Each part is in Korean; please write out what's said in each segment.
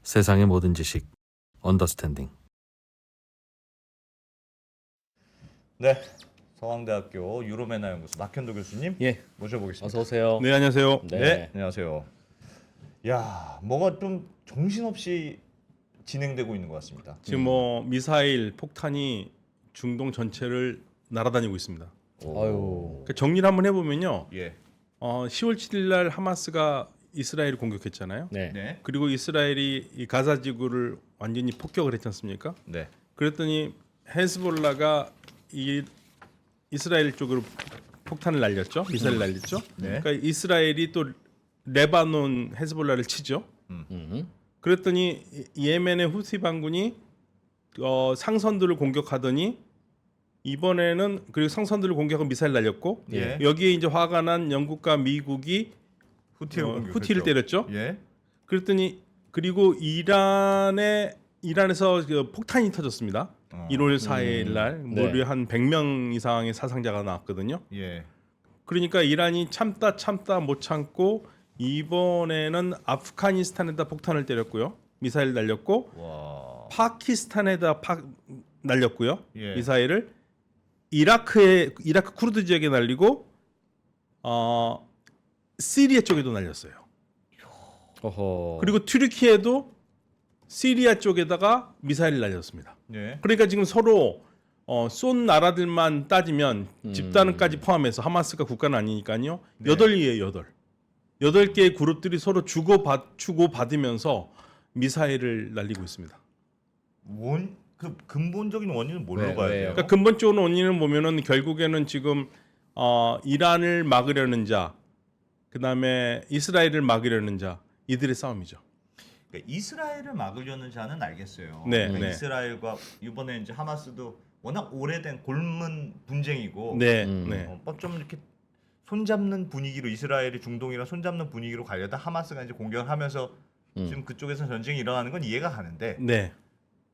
세상의 모든 지식 언더스탠딩. 네, 서강대학교 유로메나 연구소 낙현도 교수님 모셔보겠습니다. 어서 오세요. 네, 안녕하세요. 네, 안녕하세요. 야, 뭐가 좀 정신없이 진행되고 있는 것 같습니다. 지금 뭐 미사일 폭탄이 중동 전체를 날아다니고 있습니다. 아유. 그러니까 정리를 한번 해보면요. 예, 10월 7일 날 하마스가 이스라엘을 공격했잖아요. 네. 네, 그리고 이스라엘이 이 가자 지구를 완전히 폭격을 했지 않습니까? 네, 그랬더니 헤즈볼라가 이스라엘 쪽으로 폭탄을 날렸죠. 미사일을 날렸죠. 네. 그러니까 이스라엘이 또 레바논 헤즈볼라를 치죠. 그랬더니 예멘의 후티 반군이 상선들을 공격하더니 이번에는 그리고 상선들을 공격하고 미사일 날렸고 예. 여기에 이제 화가 난 영국과 미국이 후티를 때렸죠. 예, 그랬더니 그리고 이란에서 그 폭탄이 터졌습니다. 1월 4일 날 무려 네. 한 100명 이상의 사상자가 나왔거든요. 예, 그러니까 이란이 참다 못 참고 이번에는 아프가니스탄에다 폭탄을 때렸고요. 미사일 날렸고 와, 파키스탄에다 날렸고요. 예. 미사일을 이라크 쿠르드 지역에 날리고 시리아 쪽에도 날렸어요. 어허. 그리고 튀르키예도 시리아 쪽에다가 미사일을 날렸습니다. 예, 그러니까 지금 서로 쏜 나라들만 따지면 집단까지 포함해서 하마스가 국가는 아니니까요. 네. 8개의 8개의 그룹들이 서로 주고 받으면서 미사일을 날리고 있습니다. 그 근본적인 원인은 뭘로 왜, 봐야 왜요? 돼요? 그러니까 근본적으로 원인을 보면은 결국에는 지금 이란을 막으려는 자, 그다음에 이스라엘을 막으려는 자 이들의 싸움이죠. 그러니까 이스라엘을 막으려는 자는 알겠어요. 네, 그러니까 네. 이스라엘과 이번에 이제 하마스도 워낙 오래된 골문 분쟁이고, 네, 음. 네. 좀 이렇게 손잡는 분위기로 이스라엘이 중동이랑 손잡는 분위기로 가려다 하마스가 이제 공격을 하면서 지금 그쪽에서 전쟁이 일어나는 건 이해가 가는데 네.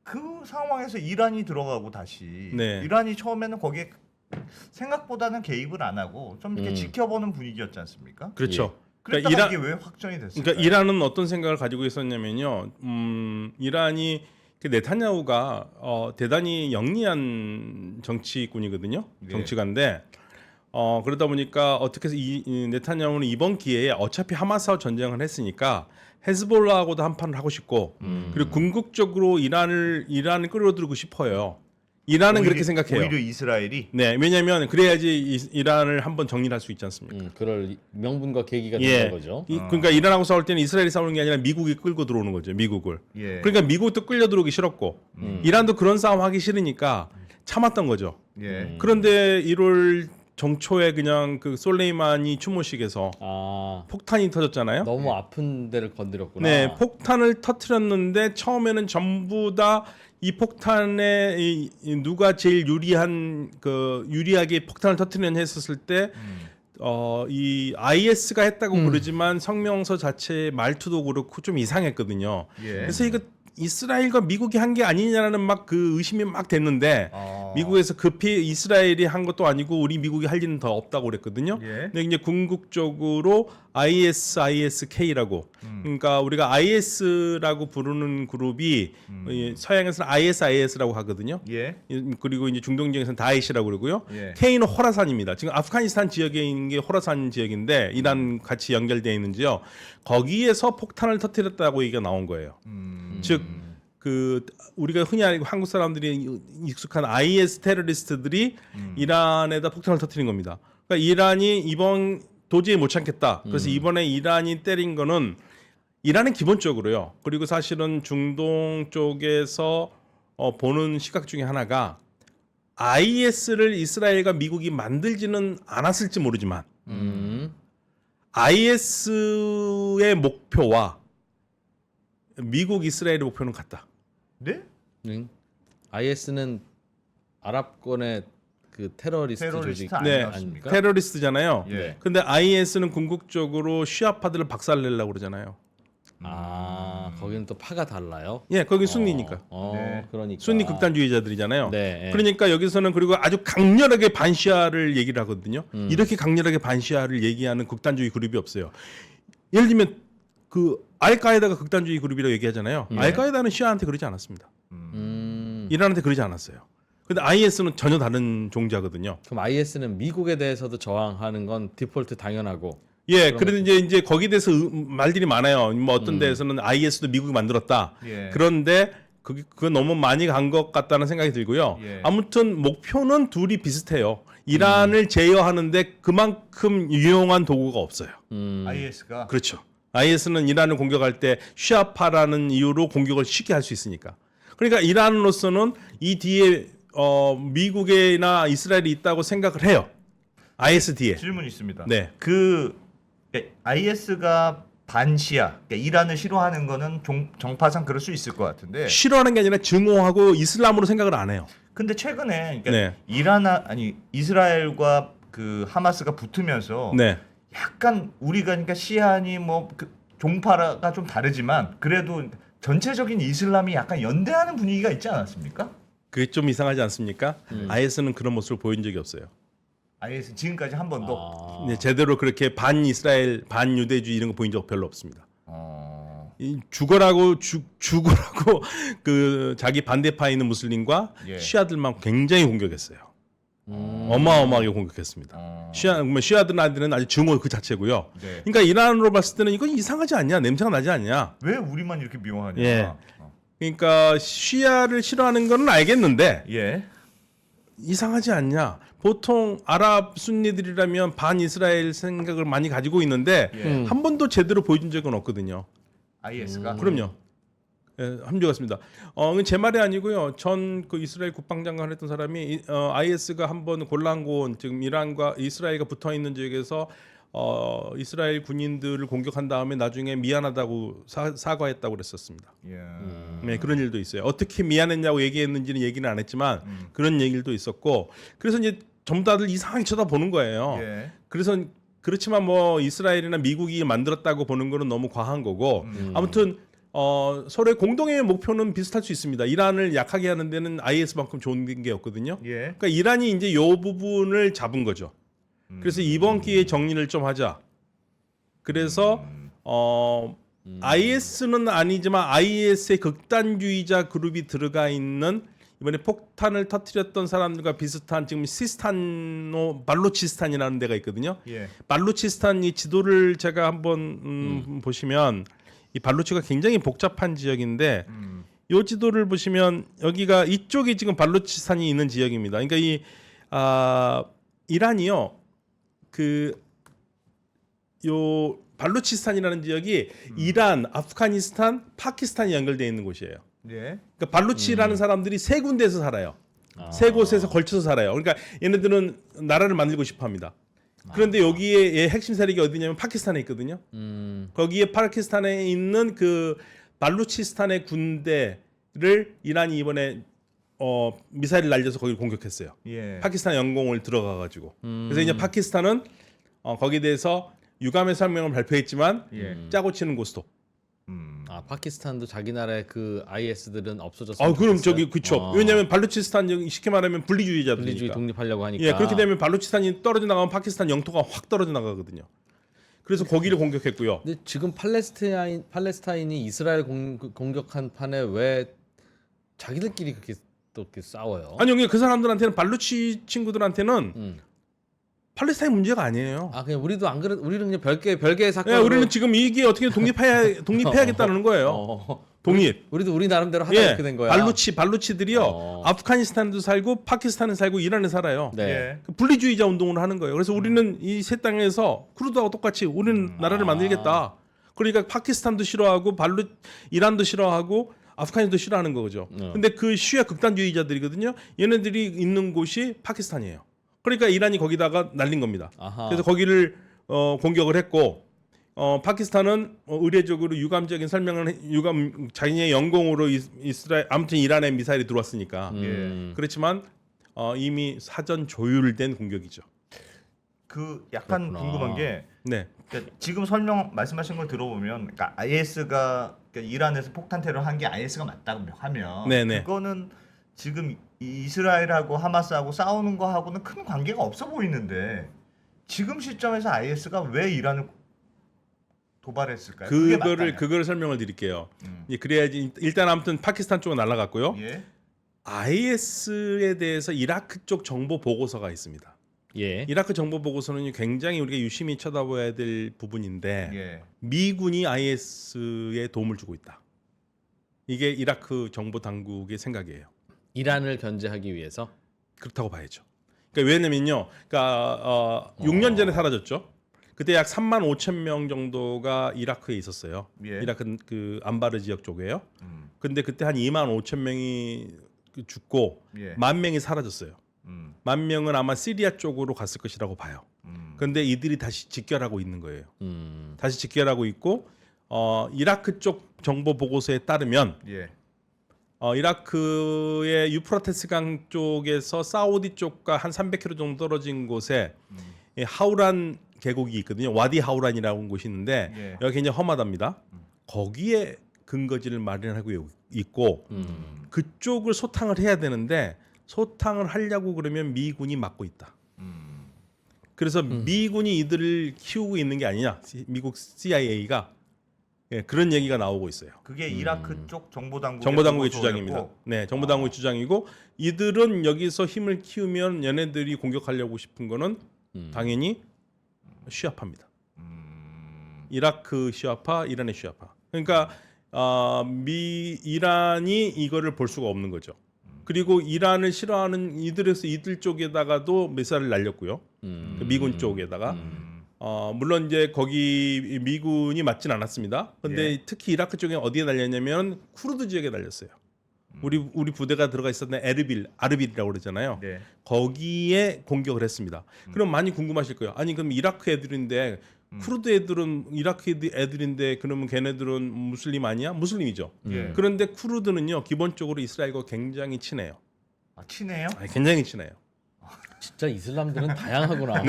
그 상황에서 이란이 들어가고 다시 네. 이란이 처음에는 거기에 생각보다는 개입을 안 하고 좀 이렇게 지켜보는 분위기였지 않습니까? 그렇죠. 그러니까 그러니까 이게 왜 확정이 됐을까요? 그러니까 이란은 어떤 생각을 가지고 있었냐면요. 이란이 그 네타냐후가 대단히 영리한 정치꾼이거든요. 네. 정치가인데 그러다 보니까 어떻게 해서 이 네타냐후는 이번 기회에 어차피 하마스와 전쟁을 했으니까 헤즈볼라하고도 한판을 하고 싶고 그리고 궁극적으로 이란을 끌어들이고 싶어요. 이란은 그렇게 생각해요. 오히려 이스라엘이 네, 왜냐하면 그래야지 이란을 한번 정리를 할 수 있지 않습니까? 그럴 명분과 계기가 예. 되는 거죠. 그러니까 이란하고 싸울 때는 이스라엘이 싸우는 게 아니라 미국이 끌고 들어오는 거죠. 미국을. 예. 그러니까 미국도 끌려 들어오기 싫었고 이란도 그런 싸움 하기 싫으니까 참았던 거죠. 예. 그런데 1월 정초에 그냥 그 솔레이마니 추모식에서 아, 폭탄이 터졌잖아요. 너무 아픈 데를 건드렸구나. 네, 폭탄을 터트렸는데 처음에는 전부 다 이 폭탄에 누가 제일 유리하게 폭탄을 터트리냐 했었을 때 이 IS가 했다고 그러지만 성명서 자체 말투도 그렇고 좀 이상했거든요. 예. 그래서 이거 이스라엘과 미국이 한 게 아니냐라는 막 그 의심이 막 됐는데 미국에서 급히 이스라엘이 한 것도 아니고 우리 미국이 할 일은 더 없다고 그랬거든요. 예. 근데 이제 궁극적으로 ISISK라고 그러니까 우리가 IS라고 부르는 그룹이 서양에서는 ISIS라고 하거든요. 예. 그리고 이제 중동 지역에서는 다이시라고 그러고요. 예. K는 호라산입니다. 지금 아프가니스탄 지역에 있는 게 호라산 지역인데 이란 같이 연결되어 있는지요. 거기에서 폭탄을 터뜨렸다고 얘기가 나온 거예요. 즉 그 우리가 흔히 알고 한국 사람들이 익숙한 IS 테러리스트들이 이란에다 폭탄을 터뜨린 겁니다. 그러니까 이란이 이번 도저히 못 참겠다. 그래서 이번에 이란이 때린 거는 이란은 기본적으로요. 그리고 사실은 중동 쪽에서 보는 시각 중에 하나가 IS를 이스라엘과 미국이 만들지는 않았을지 모르지만 IS의 목표와 미국 이스라엘의 목표는 같다. 네? IS는 아랍권의 그 테러리스트 조직 테러리스트 네, 아닙니까? 테러리스트잖아요. 예. 근데 IS는 궁극적으로 시아파들을 박살내려고 그러잖아요. 아, 거기는 또 파가 달라요. 예, 거기 순니니까. 네. 그러니까. 순니 극단주의자들이잖아요. 네. 그러니까 여기서는 그리고 아주 강렬하게 반시아를 얘기를 하거든요. 이렇게 강렬하게 반시아를 얘기하는 극단주의 그룹이 없어요. 예를 들면 그 알카에다가 극단주의 그룹이라고 얘기하잖아요. 예. 알카에다는 시아한테 그러지 않았습니다. 음. 이란한테 그러지 않았어요. 근데 IS는 전혀 다른 종자거든요. 그럼 IS는 미국에 대해서도 저항하는 건 디폴트 당연하고. 예, 그런데 이제 거기에 대해서 말들이 많아요. 뭐 어떤 데에서는 IS도 미국이 만들었다. 예. 그런데 그건 너무 많이 간 것 같다는 생각이 들고요. 예. 아무튼 목표는 둘이 비슷해요. 이란을 제어하는데 그만큼 유용한 도구가 없어요. IS가 그렇죠. IS는 이란을 공격할 때 쉬아파라는 이유로 공격을 쉽게 할 수 있으니까. 그러니까 이란으로서는 이 뒤에 미국이나 이스라엘이 있다고 생각을 해요. IS 뒤에. 질문 있습니다. 네. IS가 반시아, 그러니까 이란을 싫어하는 거는 정파상 그럴 수 있을 것 같은데. 싫어하는 게 아니라 증오하고 이슬람으로 생각을 안 해요. 근데 최근에 그러니까 네. 이스라엘과 그 하마스가 붙으면서 네. 약간 우리가 그러니까 시아니 그 종파가 좀 다르지만 그래도 전체적인 이슬람이 약간 연대하는 분위기가 있지 않았습니까? 그게 좀 이상하지 않습니까? IS는 그런 모습을 보인 적이 없어요. IS 지금까지 한 번도. 네, 제대로 그렇게 반 이스라엘, 반 유대주의 이런 거 보인 적 별로 없습니다. 죽어라고 그 자기 반대파에 있는 무슬림과 예. 시아들만 굉장히 공격했어요. 어마어마하게 공격했습니다. 시아들한테는 아주 증오 그 자체고요. 네. 그러니까 이란으로 봤을 때는 이건 이상하지 않냐, 냄새가 나지 않냐. 왜 우리만 이렇게 미워하냐? 예. 그러니까 시아를 싫어하는 거는 알겠는데 예. 이상하지 않냐. 보통 아랍 순니들이라면 반 이스라엘 생각을 많이 가지고 있는데 예. 한 번도 제대로 보여준 적은 없거든요. IS가 그럼요. 예, 함정했습니다. 제 말이 아니고요. 전 그 이스라엘 국방장관 했던 사람이 IS가 한번 골란고온 지금 이란과 이스라엘과 붙어 있는 지역에서 이스라엘 군인들을 공격한 다음에 나중에 미안하다고 사과했다고 그랬었습니다. 예. 네, 그런 일도 있어요. 어떻게 미안했냐고 얘기했는지는 얘기는 안 했지만 그런 얘기도 있었고 그래서 이제 전부 다들 이상하게 쳐다보는 거예요. 예. 그래서 그렇지만 뭐 이스라엘이나 미국이 만들었다고 보는 거는 너무 과한 거고 아무튼 서로의 공동의 목표는 비슷할 수 있습니다. 이란을 약하게 하는 데는 IS만큼 좋은 게 없거든요. 예. 그러니까 이란이 이제 요 부분을 잡은 거죠. 그래서 이번 기회에 정리를 좀 하자. 그래서 IS는 아니지만 IS의 극단주의자 그룹이 들어가 있는 이번에 폭탄을 터뜨렸던 사람들과 비슷한 지금 발루치스탄이라는 데가 있거든요. 예. 발루치스탄 이 지도를 제가 한번 보시면 이 발루치가 굉장히 복잡한 지역인데 이 지도를 보시면 여기가 이쪽이 지금 발루치스탄이 있는 지역입니다. 그러니까 이 이란이요 요 발루치스탄이라는 지역이 이란, 아프가니스탄, 파키스탄이 연결되어 있는 곳이에요. 예. 그러니까 발루치라는 사람들이 세 군데에서 살아요. 세 곳에서 걸쳐서 살아요. 그러니까 얘네들은 나라를 만들고 싶어합니다. 그런데 여기에 핵심 세력이 어디냐면 파키스탄에 있거든요. 거기에 파키스탄에 있는 그 발루치스탄의 군대를 이란이 이번에 미사일을 날려서 거기를 공격했어요. 예. 파키스탄 영공을 들어가가지고. 그래서 이제 파키스탄은 거기에 대해서 유감의 설명을 발표했지만 예. 짜고 치는 고스톱. 파키스탄도 자기 나라의 그 IS들은 없어졌어요. 그럼 저기 그쵸. 왜냐하면 발루치스탄 쉽게 말하면 분리주의자들이니까. 분리주의 독립하려고 하니까. 예, 그렇게 되면 발루치스탄이 떨어져 나가면 파키스탄 영토가 확 떨어져 나가거든요. 그래서 거기를 공격했고요. 근데 지금 팔레스타인이 이스라엘 공격한 판에 왜 자기들끼리 그렇게 또 이렇게 싸워요? 아니 그 사람들한테는 발루치 친구들한테는 팔레스타인 문제가 아니에요. 그냥 우리도 안 그래. 우리는 그냥 별개의 사건. 예, 우리는 지금 이게 어떻게 독립해야겠다는 거예요. 독립. 우리도 우리 나름대로 하다 이렇게 된 거야. 발루치들이요. 아프가니스탄에도 살고 파키스탄에 살고 이란에 살아요. 네. 예. 그 분리주의자 운동을 하는 거예요. 그래서 우리는 이 세 땅에서 쿠르드하고 똑같이 우리는 나라를 만들겠다. 그러니까 파키스탄도 싫어하고 이란도 싫어하고 아프가니스탄도 싫어하는 거죠. 근데 그 시아 극단주의자들이거든요. 얘네들이 있는 곳이 파키스탄이에요. 그러니까 이란이 거기다가 날린 겁니다. 아하. 그래서 거기를 공격을 했고 파키스탄은 의례적으로 유감적인 설명을 자기네 영공으로 이스라엘 아무튼 이란에 미사일이 들어왔으니까 그렇지만 이미 사전 조율된 공격이죠. 그 약간 그렇구나. 궁금한 게 네. 그러니까 지금 말씀하신 걸 들어보면 그러니까 IS가 그러니까 이란에서 폭탄 테러를 한 게 IS가 맞다고 하면 네네. 그거는 지금 이스라엘하고 하마스하고 싸우는 거하고는 큰 관계가 없어 보이는데 지금 시점에서 IS가 왜 이란을 도발했을까요? 그게 맞다면. 그거를 설명을 드릴게요. 음. 예, 그래야지 일단 아무튼 파키스탄 쪽은 날아갔고요. 예. IS에 대해서 이라크 쪽 정보 보고서가 있습니다. 예. 이라크 정보 보고서는 굉장히 우리가 유심히 쳐다봐야 될 부분인데 예. 미군이 IS에 도움을 주고 있다. 이게 이라크 정보 당국의 생각이에요. 이란을 견제하기 위해서. 그렇다고 봐야죠. 그러니까 왜냐면요. 그러니까 6년 전에 사라졌죠. 그때 약 3만 5천 명 정도가 이라크에 있었어요. 예. 이라크 그 안바르 지역 쪽에요. 음. 근데 그때 한 2만 5천 명이 죽고 예. 1만 명이 사라졌어요. 10,000명은 아마 시리아 쪽으로 갔을 것이라고 봐요. 그런데 이들이 다시 직결하고 있는 거예요. 다시 직결하고 있고 이라크 쪽 정보 보고서에 따르면 예. 이라크의 유프라테스 강 쪽에서 사우디 쪽과 한 300km 정도 떨어진 곳에 이 하우란 계곡이 있거든요. 와디 하우란이라는 곳이 있는데 예. 여기 굉장히 험하답니다. 거기에 근거지를 마련하고 있고 그쪽을 소탕을 해야 되는데 소탕을 하려고 그러면 미군이 막고 있다. 그래서 미군이 이들을 키우고 있는 게 아니냐. 미국 CIA가 그런 얘기가 나오고 있어요. 그게 이라크 쪽 정보당국의 정보당국의 보고서였고. 주장입니다. 네, 정보당국의 주장이고 이들은 여기서 힘을 키우면 얘네들이 공격하려고 싶은 거는 당연히 시아파입니다. 이라크 시아파, 이란의 시아파. 그러니까 이란이 이거를 볼 수가 없는 거죠. 그리고 이란을 싫어하는 이들 쪽에다가도 미사일을 날렸고요. 그 미군 쪽에다가 물론 이제 거기 미군이 맞진 않았습니다. 근데 예. 특히 이라크 쪽에 어디에 날렸냐면 쿠르드 지역에 날렸어요. 우리 부대가 들어가 있었던 아르빌이라고 그러잖아요. 네. 거기에 공격을 했습니다. 그럼 많이 궁금하실 거예요. 아니 그럼 이라크 애들인데 쿠르드 애들은 이라크 애들인데 그러면 걔네들은 무슬림 아니야? 무슬림이죠. 예. 그런데 쿠르드는요 기본적으로 이스라엘과 굉장히 친해요. 아, 친해요? 굉장히 친해요. 진짜 이슬람들은 다양하구나.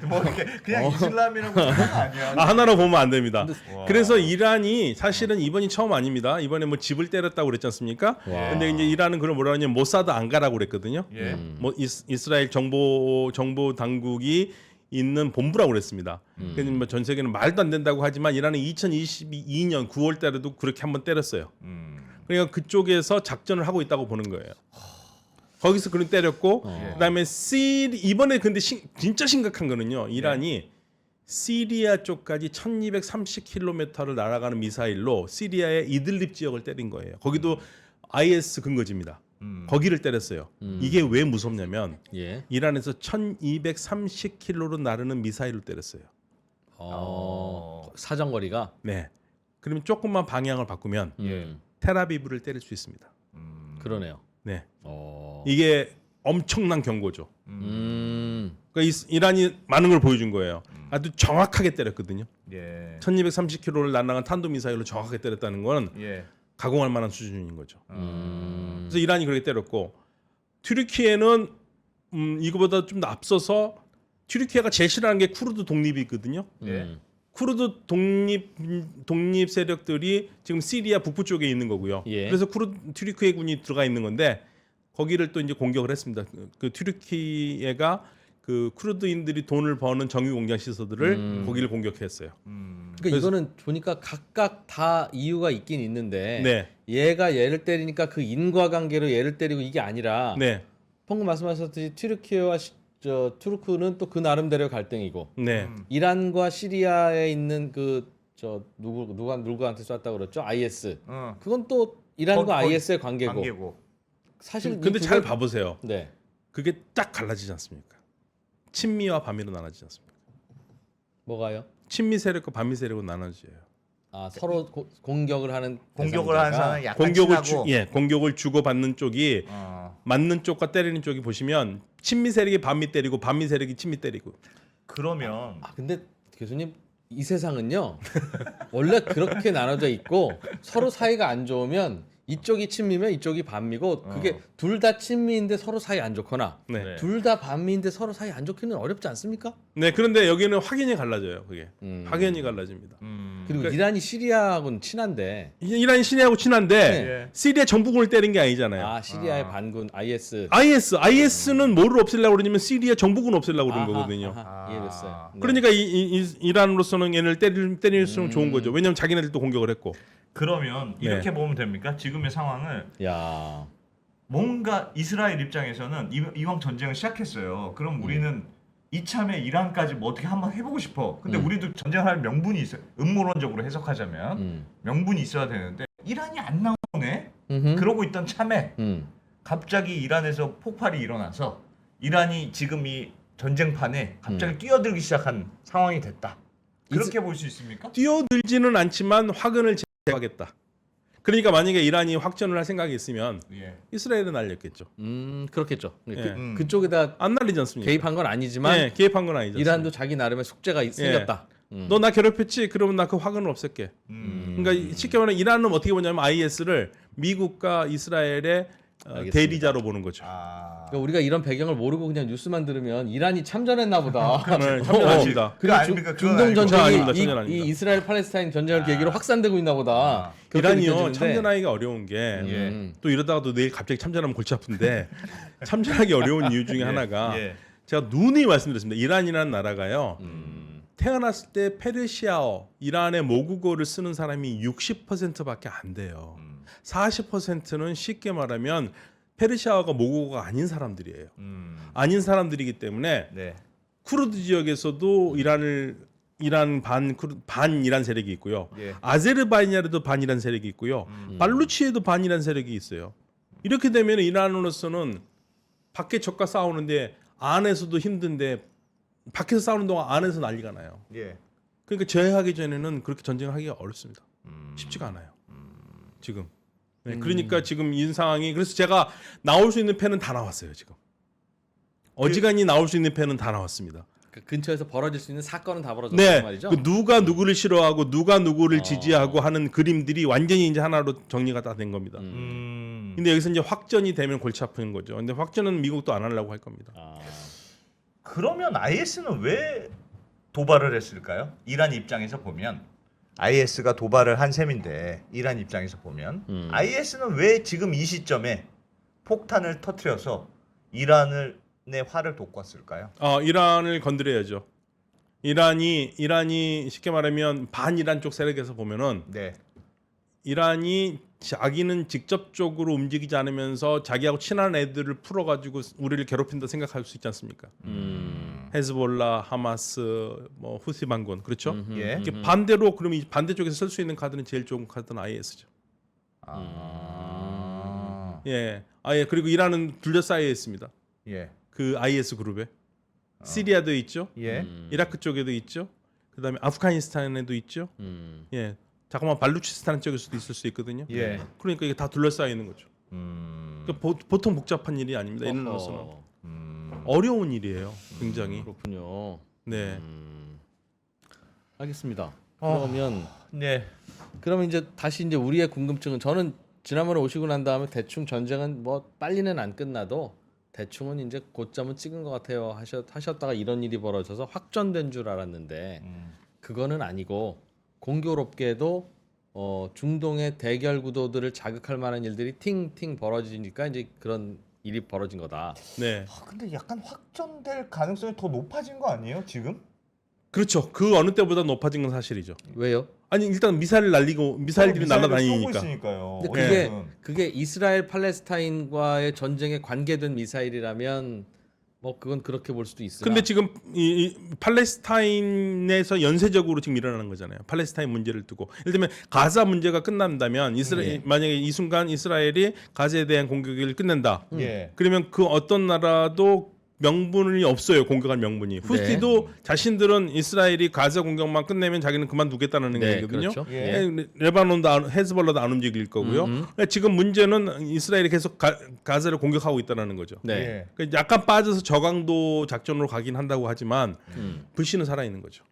뭐 이렇게 그냥 이슬람이라고 생각 아니야. 하나로 보면 안 됩니다. 와. 그래서 이란이 사실은 이번이 처음 아닙니다. 이번에 뭐 집을 때렸다고 그랬지 않습니까? 와. 근데 이제 이란은 그걸 뭐라 하냐면 모사드 안 가라고 그랬거든요. 예. 뭐 이스라엘 정보 당국이 있는 본부라고 그랬습니다. 그래서 뭐 전 세계는 말도 안 된다고 하지만 이란은 2022년 9월 달에도 그렇게 한번 때렸어요. 그러니까 그쪽에서 작전을 하고 있다고 보는 거예요. 거기서 그런 때렸고 그다음에 이번에 근데 진짜 심각한 거는요. 이란이 시리아 쪽까지 1230km를 날아가는 미사일로 시리아의 이들립 지역을 때린 거예요. 거기도 IS 근거지입니다. 거기를 때렸어요. 이게 왜 무섭냐면 예. 이란에서 1230km로 나르는 미사일을 때렸어요. 사정거리가. 네. 그러면 조금만 방향을 바꾸면 테라비브를 때릴 수 있습니다. 그러네요. 네. 어. 이게 엄청난 경고죠. 음. 그러니까 이란이 많은 걸 보여준 거예요. 아주 정확하게 때렸거든요. 예. 1230km를 날아간 탄도 미사일로 정확하게 때렸다는 건 예. 가공할 만한 수준인 거죠. 그래서 이란이 그렇게 때렸고 튀르키예는 이거보다 좀 더 앞서서 튀르키예가 제일 싫어하는 게 쿠르드 독립이 있거든요. 예. 쿠르드 독립 세력들이 지금 시리아 북부 쪽에 있는 거고요. 예. 그래서 튀르키예 군이 들어가 있는 건데 거기를 또 이제 공격을 했습니다. 그 튀르키예가 그 쿠르드인들이 돈을 버는 정유 공장 시설들을 거기를 공격했어요. 그러니까 이거는 보니까 각각 다 이유가 있긴 있는데 네. 얘가 얘를 때리니까 그 인과관계로 얘를 때리고 이게 아니라 네. 방금 말씀하셨듯이 튀르키예와 투르크는 또 그 나름대로 갈등이고 네. 이란과 시리아에 있는 그 누구한테 쐈다고 그랬죠? IS. 그건 또 이란과 IS의 관계고. 사실 근데 잘 봐보세요. 네. 그게 딱 갈라지지 않습니까? 친미와 반미로 나눠지지 않습니까? 뭐가요? 친미 세력과 반미 세력은 나눠져요. 아 서로 공격을 하는 공격을 하는 대상자가? 사람은 약간 친하고. 공격을 주고 받는 쪽이 맞는 쪽과 때리는 쪽이 보시면 친미 세력이 반미 때리고 반미 세력이 친미 때리고. 그러면 아 근데 교수님 이 세상은요 원래 그렇게 나눠져 있고 서로 사이가 안 좋으면 이쪽이 친미면 이쪽이 반미고 그게 둘 다 친미인데 서로 사이 안 좋거나 네. 둘 다 반미인데 서로 사이 안 좋기는 어렵지 않습니까? 네, 그런데 여기는 확연히 갈라져요. 그게 확연히 갈라집니다. 그리고 이란이 시리아하고는 친한데 이란이 시리아하고 친한데 예. 시리아 정부군을 때린 게 아니잖아요. 아 시리아의 반군 IS IS는 뭐를 없애려고 그러냐면 시리아 정부군 없애려고 그런 거거든요. 이해됐어요. 네. 그러니까 이란으로서는 얘를 때릴수록 좋은 거죠. 왜냐면 자기네들도 공격을 했고. 그러면 이렇게 네. 보면 됩니까? 지금의 상황을 야 뭔가 이스라엘 입장에서는 이왕 전쟁을 시작했어요. 그럼 우리는 이참에 이란까지 뭐 어떻게 한번 해보고 싶어. 근데 우리도 전쟁할 명분이 있어요. 음모론적으로 해석하자면 명분이 있어야 되는데 이란이 안 나오네. 그러고 있던 참에 갑자기 이란에서 폭발이 일어나서 이란이 지금 이 전쟁판에 갑자기 뛰어들기 시작한 상황이 됐다. 그렇게 볼 수 있습니까? 뛰어들지는 않지만 화근을 제거하겠다. 그러니까 만약에 이란이 확전을 할 생각이 있으면 예. 이스라엘은 날렸겠죠. 그렇겠죠. 예. 그쪽에다 안 날리지 않습니까? 개입한 건 아니지만 네, 개입한 건 아니죠. 이란도 자기 나름의 숙제가 생겼다. 너 나 괴롭혔지? 그러면 나 그 화근을 없앨게. 그러니까 쉽게 말하면 이란은 어떻게 보냐면 IS를 미국과 이스라엘의 알겠습니다. 대리자로 보는 거죠. 그러니까 우리가 이런 배경을 모르고 그냥 뉴스만 들으면 이란이 참전했나 보다. 네, 참전합니다. 그거 아닙니까? 그건 중동 아니고. 전쟁이 아닙니다. 전혀 아닙니다. 이 이스라엘 팔레스타인 전쟁을 계기로 확산되고 있나 보다. 그렇게 이란이요 느껴지는데. 참전하기가 어려운 게 예. 또 이러다가도 내일 갑자기 참전하면 골치 아픈데 참전하기 어려운 이유 중에 하나가 예. 제가 누누이 말씀드렸습니다. 이란이라는 나라가요. 태어났을 때 페르시아어, 이란의 모국어를 쓰는 사람이 60%밖에 안 돼요. 40%는 쉽게 말하면 페르시아어가 모국어가 아닌 사람들이에요. 아닌 사람들이기 때문에 네. 쿠르드 지역에서도 이란 반 이란 세력이 있고요. 예. 아제르바이잔에도 반 이란 세력이 있고요. 발루치에도 반 이란 세력이 있어요. 이렇게 되면 이란으로서는 밖에 적과 싸우는데 안에서도 힘든데 밖에서 싸우는 동안 안에서 난리가 나요. 예. 그러니까 제외하기 전에는 그렇게 전쟁을 하기가 어렵습니다. 쉽지가 않아요. 지금. 네, 그러니까 지금 이 상황이 그래서 제가 나올 수 있는 패는 다 나왔어요. 지금. 어지간히 나올 수 있는 패는 다 나왔습니다. 그 근처에서 벌어질 수 있는 사건은 다 벌어졌단 네, 말이죠. 그 누가 누구를 싫어하고 누가 누구를 지지하고 하는 그림들이 완전히 이제 하나로 정리가 다 된 겁니다. 근데 여기서 이제 확전이 되면 골치 아픈 거죠. 근데 확전은 미국도 안 하려고 할 겁니다. 그러면 IS는 왜 도발을 했을까요? 이란 입장에서 보면 IS가 도발을 한 셈인데 이란 입장에서 보면 IS는 왜 지금 이 시점에 폭탄을 터뜨려서 이란의 화를 돋궜을까요? 이란을 건드려야죠. 이란이 쉽게 말하면 반이란 쪽 세력에서 보면은 네. 이란이 자기는 직접적으로 움직이지 않으면서 자기하고 친한 애들을 풀어가지고 우리를 괴롭힌다 생각할 수 있지 않습니까? 헤즈볼라, 하마스, 뭐 후시 반군 그렇죠? 예. 이게 반대로 그럼 이 반대쪽에서 쓸 수 있는 카드는 제일 좋은 카드는 IS죠. 예, 그리고 이란은 둘러싸여 있습니다. 예. 그 IS 그룹에 시리아도 있죠, 예. 이라크 쪽에도 있죠, 그다음에 아프가니스탄에도 있죠. 예, 잠깐만 발루치스탄 쪽에서도 있을 수 있거든요. 예. 그러니까 이게 다 둘러싸여 있는 거죠. 그러니까 보통 복잡한 일이 아닙니다. 이란으로서는 어려운 일이에요. 굉장히. 그렇군요. 네. 알겠습니다. 그러면 네. 그러면 이제 다시 이제 우리의 궁금증은 저는 지난번에 오시고 난 다음에 대충 전쟁은 뭐 빨리는 안 끝나도 대충은 이제 곧점은 찍은 것 같아요 하셨다가 이런 일이 벌어져서 확전된 줄 알았는데 그거는 아니고 공교롭게도 중동의 대결 구도들을 자극할 만한 일들이 팅팅 벌어지니까 이제 그런 일이 벌어진 거다. 네. 근데 약간 확전될 가능성이 더 높아진 거 아니에요, 지금? 그렇죠. 그 어느 때보다 높아진 건 사실이죠. 왜요? 아니 일단 미사일을 날리고 미사일들이 쏘고 날아다니니까. 있으니까요. 근데 어쨌든. 그게 이스라엘 팔레스타인과의 전쟁에 관계된 미사일이라면 뭐 그건 그렇게 볼 수도 있으나. 근데 지금 이 팔레스타인에서 연쇄적으로 지금 일어나는 거잖아요. 팔레스타인 문제를 두고. 예를 들면 가자 문제가 끝난다면 만약에 이 순간 이스라엘이 가자에 대한 공격을 끝낸다. 예. 그러면 그 어떤 나라도 명분이 없어요. 공격할 명분이. 후티도 자신들은 이스라엘이 가자 공격만 끝내면 자기는 그만두겠다는 얘기거든요. 그렇죠. 예. 레바논도 헤즈볼라도 안 움직일 거고요. 그러니까 지금 문제는 이스라엘이 계속 가자를 공격하고 있다는 거죠. 네. 예. 그러니까 약간 빠져서 저강도 작전으로 가긴 한다고 하지만 불씨는 살아 있는 거죠.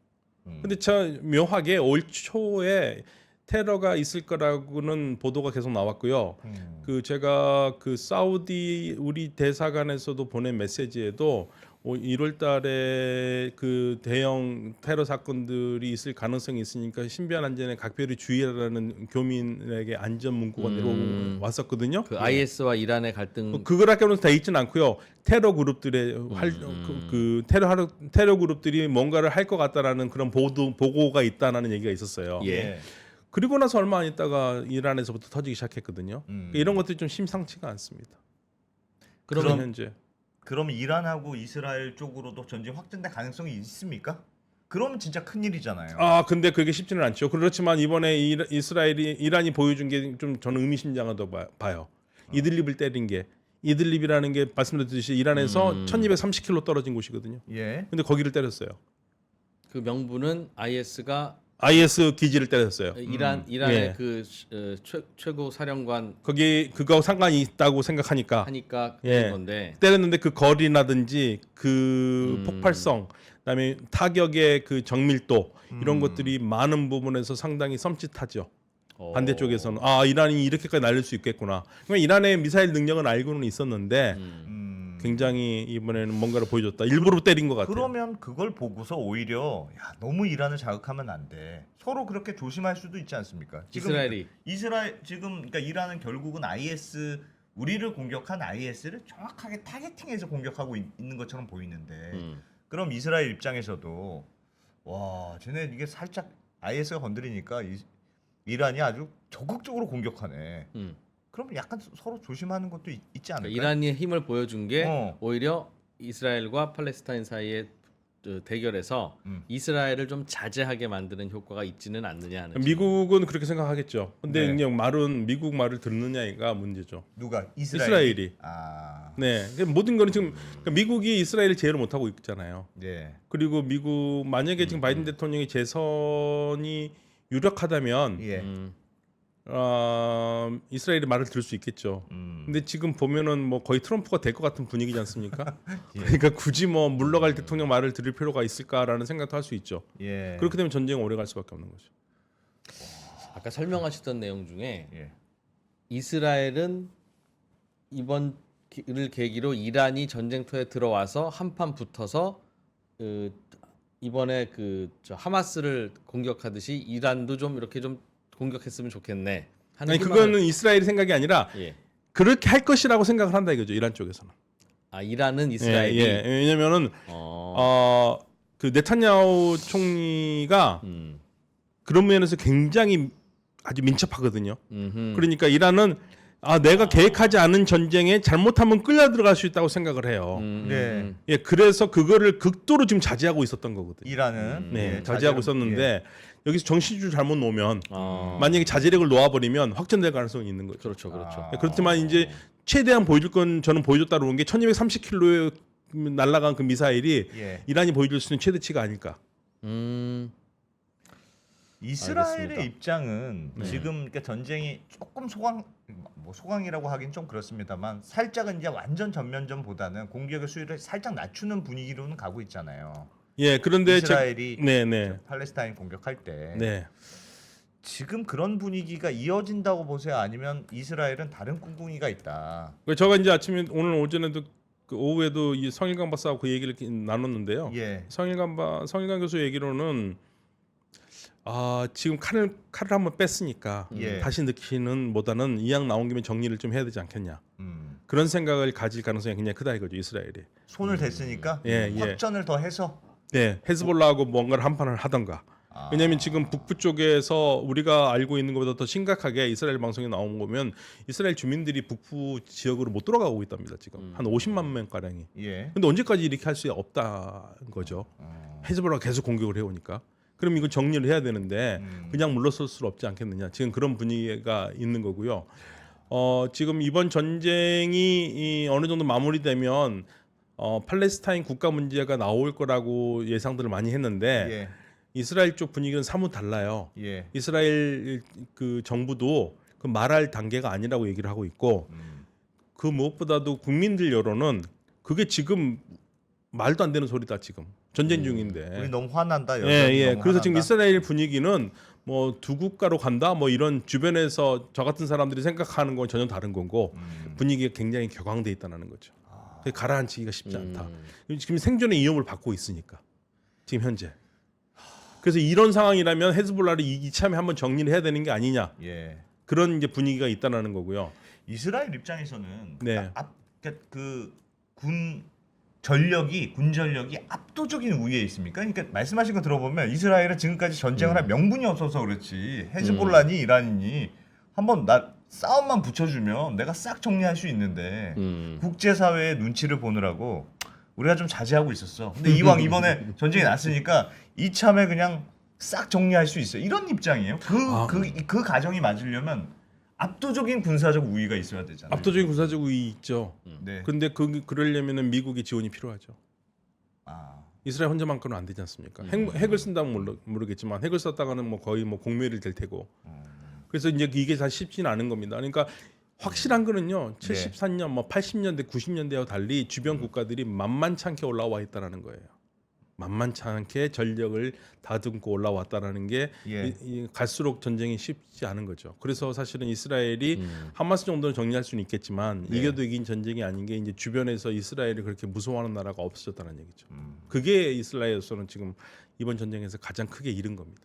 근데 참 묘하게 올 초에 테러가 있을 거라고는 보도가 계속 나왔고요. 그 제가 그 사우디 우리 대사관에서도 보낸 메시지에도 1월 달에 그 대형 테러 사건들이 있을 가능성이 있으니까 신변 안전에 각별히 주의하라는 교민에게 안전 문구가 내려왔었거든요. 그 IS와 이란의 갈등 그거밖에는 다 있지는 않고요. 테러 그룹들의 테러 그룹들이 뭔가를 할 것 같다라는 그런 보고가 있다라는 얘기가 있었어요. 예. 그리고 나서 얼마 안 있다가 이란에서부터 터지기 시작했거든요. 그러니까 이런 것들이 좀 심상치가 않습니다. 그럼 현재 그럼 이란하고 이스라엘 쪽으로도 전쟁 확전될 가능성이 있습니까? 그러면 진짜 큰 일이잖아요. 아 근데 그게 쉽지는 않죠. 그렇지만 이번에 이란이 보여준 게 좀 저는 의미심장하다고 봐요. 이들립을 때린 게 이들립이라는 게 말씀드렸듯이 이란에서 1230km 떨어진 곳이거든요. 예. 근데 거기를 때렸어요. 그 명분은 IS가 IS 기지를 때렸어요. 이란의 예. 그 최고 사령관 그거 상관이 있다고 생각하니까 하니까 예. 그런 건데 때렸는데 그 거리라든지 그 폭발성, 그다음에 타격의 그 정밀도 이런 것들이 많은 부분에서 상당히 섬찟하죠. 반대쪽에서는 이란이 이렇게까지 날릴 수 있겠구나. 그러니까 이란의 미사일 능력은 알고는 있었는데 굉장히 이번에는 뭔가를 보여줬다. 일부러 때린 것 같아요. 그러면 그걸 보고서 오히려 야, 너무 이란을 자극하면 안 돼. 서로 그렇게 조심할 수도 있지 않습니까? 이스라엘 지금 그러니까 이란은 결국은 IS 우리를 공격한 IS를 정확하게 타겟팅해서 공격하고 있는 것처럼 보이는데 그럼 이스라엘 입장에서도 와, 쟤네 이게 살짝 IS가 건드리니까 이란이 아주 적극적으로 공격하네. 그럼 약간 서로 조심하는 것도 있지 않을까? 그러니까 이란이 힘을 보여준 게 어. 오히려 이스라엘과 팔레스타인 사이의 대결에서 이스라엘을 좀 자제하게 만드는 효과가 있지는 않느냐 하는. 미국은 그렇게 생각하겠죠. 근데 네. 그냥 말은 미국 말을 듣느냐가 문제죠. 누가 이스라엘이. 네, 그러니까 모든 거는 지금 그러니까 미국이 이스라엘을 제어를 못 하고 있잖아요. 네. 그리고 미국 만약에 지금 바이든 대통령의 재선이 유력하다면 예. 이스라엘의 말을 들을 수 있겠죠. 근데 지금 보면은 뭐 거의 트럼프가 될 것 같은 분위기지 않습니까? 예. 그러니까 굳이 뭐 물러갈 대통령 말을 들을 필요가 있을까라는 생각도 할 수 있죠. 예. 그렇게 되면 전쟁은 오래 갈 수밖에 없는 거죠. 아까 설명하셨던 내용 중에 예. 이스라엘은 이번을 계기로 이란이 전쟁터에 들어와서 한판 붙어서 이번에 하마스를 공격하듯이 이란도 좀 이렇게 좀 공격했으면 좋겠네. 아니 그거는 이스라엘의 생각이 아니라 예. 그렇게 할 것이라고 생각을 한다 이거죠. 이란 쪽에서는. 이란은 이스라엘이 예. 왜냐면은 그 네타냐후 총리가 그런 면에서 굉장히 아주 민첩하거든요. 그러니까 이란은 내가 계획하지 않은 전쟁에 잘못하면 끌려 들어갈 수 있다고 생각을 해요. 네. 예, 그래서 그거를 극도로 지금 자제하고 있었던 거거든요. 이란은 네, 예, 자제하고 자제를- 있었는데 예. 여기서 정신줄 잘못 놓으면 만약에 자제력을 놓아버리면 확전될 가능성이 있는 거죠. 그렇죠. 예, 그렇지만 이제 최대한 보여줄 건 저는 보여줬다고 본 게 1230km에 날아간 그 미사일이 예. 이란이 보여줄 수 있는 최대치가 아닐까. 이스라엘의 알겠습니다. 입장은 지금 그러니까 전쟁이 조금 소강이라고 하긴 좀 그렇습니다만 살짝은 이제 완전 전면전보다는 공격의 수위를 살짝 낮추는 분위기로는 가고 있잖아요. 예, 그런데 이스라엘이 네네. 팔레스타인 공격할 때 네. 지금 그런 분위기가 이어진다고 보세요? 아니면 이스라엘은 다른 꿍꿍이가 있다? 제가 이제 아침에 오늘 오전에도 그 오후에도 이 성일관 박사하고 그 얘기를 나눴는데요. 예. 성일관 교수 얘기로는 지금 칼을 한번 뺐으니까 예. 다시 넣기는 보다는 이왕 나온 김에 정리를 좀 해야 되지 않겠냐. 그런 생각을 가질 가능성이 굉장히 크다 이거죠. 이스라엘이. 손을 댔으니까 예. 확전을 더 해서 네, 헤즈볼라하고 뭔가를 한판을 하던가. 왜냐하면 지금 북부 쪽에서 우리가 알고 있는 것보다 더 심각하게 이스라엘 방송에 나온 거면 이스라엘 주민들이 북부 지역으로 못 돌아가고 있답니다. 지금 한 50만 명 가량이. 예. 근데 언제까지 이렇게 할 수 없다는 거죠. 헤즈볼라가 계속 공격을 해오니까. 그럼 이거 정리를 해야 되는데 그냥 물러설 수 없지 않겠느냐. 지금 그런 분위기가 있는 거고요. 지금 이번 전쟁이 어느 정도 마무리되면 팔레스타인 국가 문제가 나올 거라고 예상들을 많이 했는데 예. 이스라엘 쪽 분위기는 사뭇 달라요. 예. 이스라엘 그 정부도 그 말할 단계가 아니라고 얘기를 하고 있고 그 무엇보다도 국민들 여론은 그게 지금 말도 안 되는 소리다 지금. 전쟁 중인데. 우리 너무 화난다. 예, 여전히 예. 너무 그래서 지금 화난다. 이스라엘 분위기는 뭐 두 국가로 간다, 뭐 이런 주변에서 저 같은 사람들이 생각하는 건 전혀 다른 거고 분위기가 굉장히 격앙돼 있다는 거죠. 가라앉히기가 쉽지 않다. 지금 생존의 위협을 받고 있으니까 지금 현재. 그래서 이런 상황이라면 헤즈볼라를 이참에 한번 정리를 해야 되는 게 아니냐. 예. 그런 이제 분위기가 있다는 거고요. 이스라엘 입장에서는 네. 군 전력이 압도적인 우위에 있습니까? 그러니까 말씀하신 거 들어보면 이스라엘은 지금까지 전쟁을 할 명분이 없어서 그렇지 헤즈볼라니 이란이니 한번 싸움만 붙여주면 내가 싹 정리할 수 있는데 국제사회의 눈치를 보느라고 우리가 좀 자제하고 있었어. 근데 이왕 이번에 전쟁이 났으니까 이참에 그냥 싹 정리할 수 있어요. 이런 입장이에요. 그 가정이 맞으려면 압도적인 군사적 우위가 있어야 되잖아요. 압도적인 군사적 우위 있죠. 네. 근데 그러려면은 미국의 지원이 필요하죠. 아, 이스라엘 혼자만큼은 안 되지 않습니까? 핵을 쓴다면 모르겠지만 핵을 썼다가는 뭐 거의 뭐 공멸이 될 테고. 그래서 이제 이게 다 쉽지는 않은 겁니다. 그러니까 확실한 거는요. 73년, 뭐 80년대, 90년대와 달리 주변 국가들이 만만치 않게 올라와 있다는 거예요. 만만치 않게 전력을 다듬고 올라왔다는 게 예. 갈수록 전쟁이 쉽지 않은 거죠. 그래서 사실은 이스라엘이 하마스 정도는 정리할 수는 있겠지만 네. 이겨도 이긴 전쟁이 아닌 게 이제 주변에서 이스라엘을 그렇게 무서워하는 나라가 없어졌다는 얘기죠. 그게 이스라엘에서는 지금 이번 전쟁에서 가장 크게 잃은 겁니다.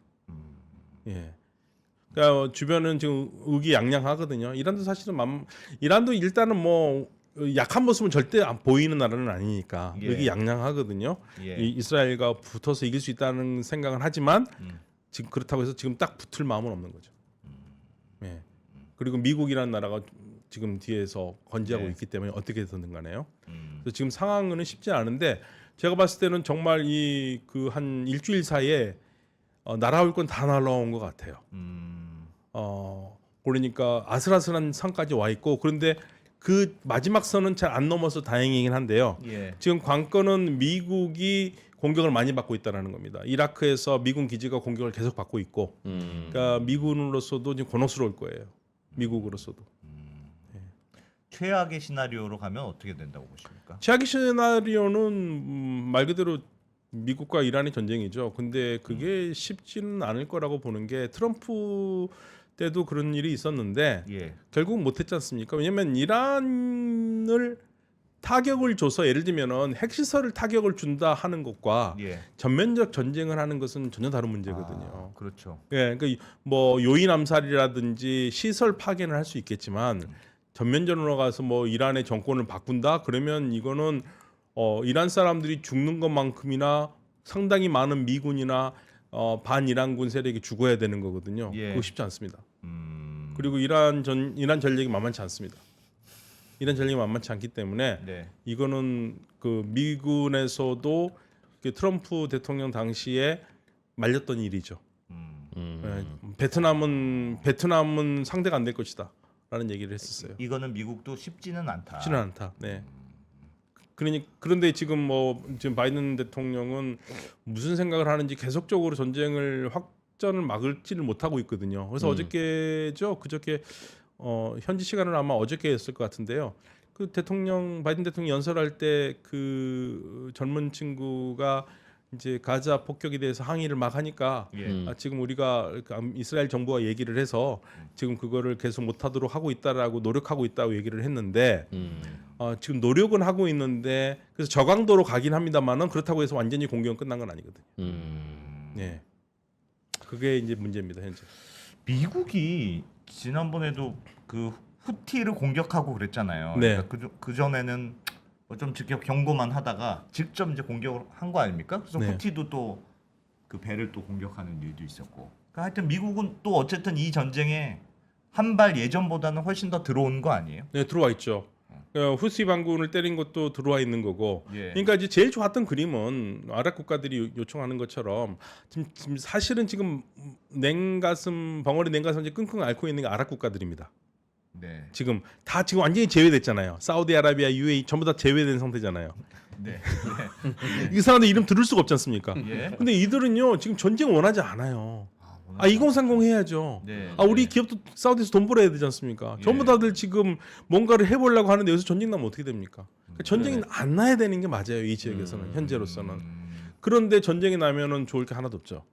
예. 그러니까 주변은 지금 의기양양하거든요. 이란도 사실은 이란도 일단은 뭐 약한 모습은 절대 안 보이는 나라는 아니니까 예. 의기양양하거든요. 예. 이스라엘과 붙어서 이길 수 있다는 생각은 하지만 지금 그렇다고 해서 지금 딱 붙을 마음은 없는 거죠. 예. 그리고 미국이라는 나라가 지금 뒤에서 건재하고 네. 있기 때문에 어떻게 되든 간에요. 그래서 지금 상황은 쉽지 않은데 제가 봤을 때는 정말 이 그 한 일주일 사이에 날아올 건 다 날아온 것 같아요. 그러니까 아슬아슬한 선까지 와 있고 그런데 그 마지막 선은 잘 안 넘어서 다행이긴 한데요. 예. 지금 관건은 미국이 공격을 많이 받고 있다는 겁니다. 이라크에서 미군 기지가 공격을 계속 받고 있고, 그러니까 미군으로서도 지금 곤혹스러울 거예요. 미국으로서도. 최악의 시나리오로 가면 어떻게 된다고 보십니까? 최악의 시나리오는 말 그대로 미국과 이란의 전쟁이죠. 근데 그게 쉽지는 않을 거라고 보는 게 트럼프 때도 그런 일이 있었는데 예. 결국 못했지 않습니까? 왜냐하면 이란을 타격을 줘서 예를 들면은 핵시설을 타격을 준다 하는 것과 예. 전면적 전쟁을 하는 것은 전혀 다른 문제거든요. 그렇죠. 예, 그러니까 뭐 요인 암살이라든지 시설 파괴는 할 수 있겠지만 전면전으로 가서 뭐 이란의 정권을 바꾼다 그러면 이거는 이란 사람들이 죽는 것만큼이나 상당히 많은 미군이나 반이란군 세력이 죽어야 되는 거거든요. 예. 그거 쉽지 않습니다. 그리고 이란 전력이 만만치 않습니다. 이란 전력이 만만치 않기 때문에 네. 이거는 그 미군에서도 그 트럼프 대통령 당시에 말렸던 일이죠. 예, 베트남은 상대가 안 될 것이다라는 얘기를 했었어요. 이거는 미국도 쉽지는 않다. 쉽지는 않다. 네. 그런데 지금 지금 바이든 대통령은 무슨 생각을 하는지 계속적으로 전쟁을 확전을 막을지를 못하고 있거든요. 그래서 그저께 현지 시간으로 아마 어저께였을 것 같은데요. 그 바이든 대통령 연설할 때 그 젊은 친구가 이제 가자 폭격에 대해서 항의를 막 하니까 예. 지금 우리가 이스라엘 정부와 얘기를 해서 지금 그거를 계속 못하도록 하고 있다라고 노력하고 있다고 얘기를 했는데 지금 노력은 하고 있는데 그래서 저강도로 가긴 합니다만은 그렇다고 해서 완전히 공격은 끝난 건 아니거든요. 네, 그게 이제 문제입니다 현재. 미국이 지난번에도 그 후티를 공격하고 그랬잖아요. 네. 그러니까 그 전에는 좀 직접 경고만 하다가 직접 이제 공격을 한 거 아닙니까? 그래서 네. 후티도 또 그 배를 또 공격하는 일도 있었고. 그러니까 하여튼 미국은 또 어쨌든 이 전쟁에 한 발 예전보다는 훨씬 더 들어온 거 아니에요? 네, 들어와 있죠. 후시 반군을 때린 것도 들어와 있는 거고. 예. 그러니까 이제 제일 좋았던 그림은 아랍 국가들이 요청하는 것처럼 지금 사실은 지금 벙어리 냉가슴 끙끙 앓고 있는 게 아랍 국가들입니다. 네. 지금 완전히 제외됐잖아요. 사우디아라비아, UAE 전부 다 제외된 상태잖아요. 네. 이 사람들 이름 들을 수가 없지 않습니까? 예. 근데 이들은요 지금 전쟁 원하지 않아요. 2030 해야죠. 네. 우리 기업도 사우디에서 돈 벌어야 되지 않습니까? 예. 전부 다들 지금 뭔가를 해보려고 하는데 여기서 전쟁 나면 어떻게 됩니까? 그러니까 전쟁이 안 나야 되는 게 맞아요. 이 지역에서는 현재로서는. 그런데 전쟁이 나면은 좋을 게 하나도 없죠.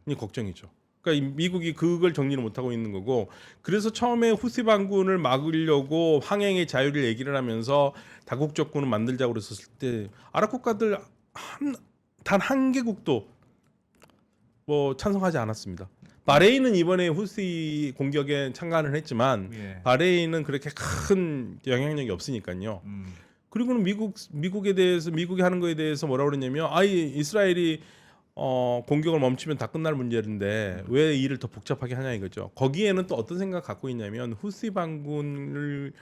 이 걱정이죠. 그러니까 미국이 그걸 정리를 못 하고 있는 거고, 그래서 처음에 후시 반군을 막으려고 항행의 자유를 얘기를 하면서 다국적군을 만들자고 그랬었을 때 아랍 국가들 단 한 개국도 뭐 찬성하지 않았습니다. 바레인은 이번에 후시 공격에 참가를 했지만 예. 바레인은 그렇게 큰 영향력이 없으니까요. 그리고는 미국에 대해서 미국이 하는 거에 대해서 뭐라 그러냐면 이스라엘이 공격을 멈추면 다 끝날 문제인데 왜 일을 더 복잡하게 하냐 이거죠. 거기에는 또 어떤 생각 갖고 있냐면 후시 반군의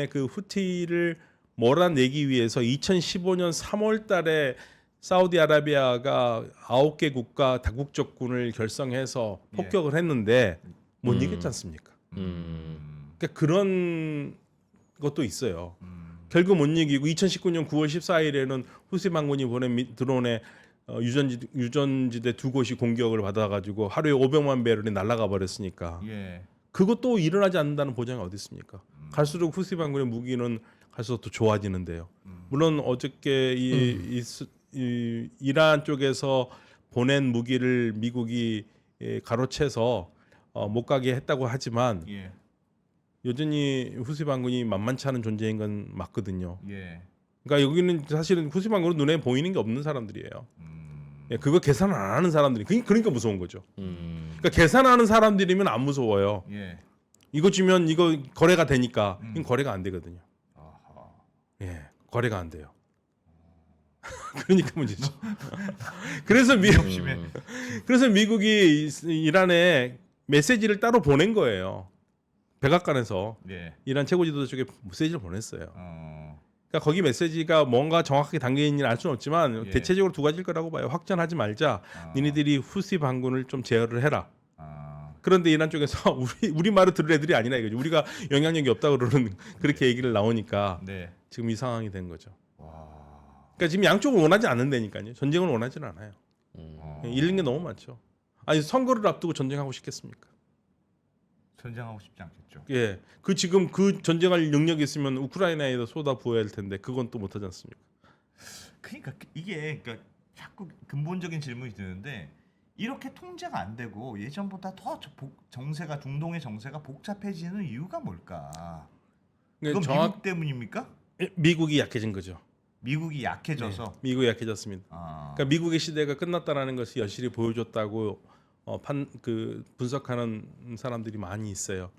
그 후티를 몰아내기 위해서 2015년 3월달에 사우디아라비아가 9개 국가 다국적군을 결성해서 폭격을 했는데 못 이겼지 않습니까? 그러니까 그런 것도 있어요. 결국 못 이기고 2019년 9월 14일에는 후시 반군이 보낸 드론에 유전지대 두 곳이 공격을 받아가지고 하루에 500만 배럴이 날아가 버렸으니까 예. 그것도 일어나지 않는다는 보장이 어디 있습니까? 갈수록 후시 반군의 무기는 갈수록 더 좋아지는데요. 물론 어저께 이 이란 쪽에서 보낸 무기를 미국이 가로채서 못 가게 했다고 하지만 예. 여전히 후시 반군이 만만치 않은 존재인 건 맞거든요. 예. 그러니까 여기는 사실은 후시 반군은 눈에 보이는 게 없는 사람들이에요. 예, 그거 계산을 안 하는 사람들이 그러니까 무서운 거죠. 그러니까 계산하는 사람들이면 안 무서워요. 예. 이거 주면 이거 거래가 되니까 이건 거래가 안 되거든요. 아하. 예, 거래가 안 돼요. 그러니까 문제죠. 그래서 미국이 이란에 메시지를 따로 보낸 거예요. 백악관에서 예. 이란 최고 지도자 쪽에 메시지를 보냈어요. 어. 그러니까 거기 메시지가 뭔가 정확하게 담겨 있는지는 알 수는 없지만 예. 대체적으로 두 가지일 거라고 봐요. 확전하지 말자. 니네들이 후시 반군을 좀 제어를 해라. 그런데 이란 쪽에서 우리 말을 들을 애들이 아니라 이거죠. 우리가 영향력이 없다 그러는 그렇게 얘기를 나오니까 네. 지금 이 상황이 된 거죠. 와. 그러니까 지금 양쪽을 원하지 않는다니까요. 전쟁을 원하지는 않아요. 어. 잃는 게 너무 많죠. 아니 선거를 앞두고 전쟁하고 싶겠습니까? 전쟁하고 싶지 않겠죠. 예, 그 지금 그 전쟁할 능력이 있으면 우크라이나에다 쏟아 부어야 할 텐데 그건 또 못하지 않습니까? 그러니까 이게 그러니까 자꾸 근본적인 질문이 드는데 이렇게 통제가 안 되고 예전보다 더 정세가 중동의 정세가 복잡해지는 이유가 뭘까? 그건 미국 때문입니까? 미국이 약해진 거죠. 미국이 약해져서. 네, 미국이 약해졌습니다. 그러니까 미국의 시대가 끝났다라는 것이 여실히 보여줬다고 분석하는 사람들이 많이 있어요.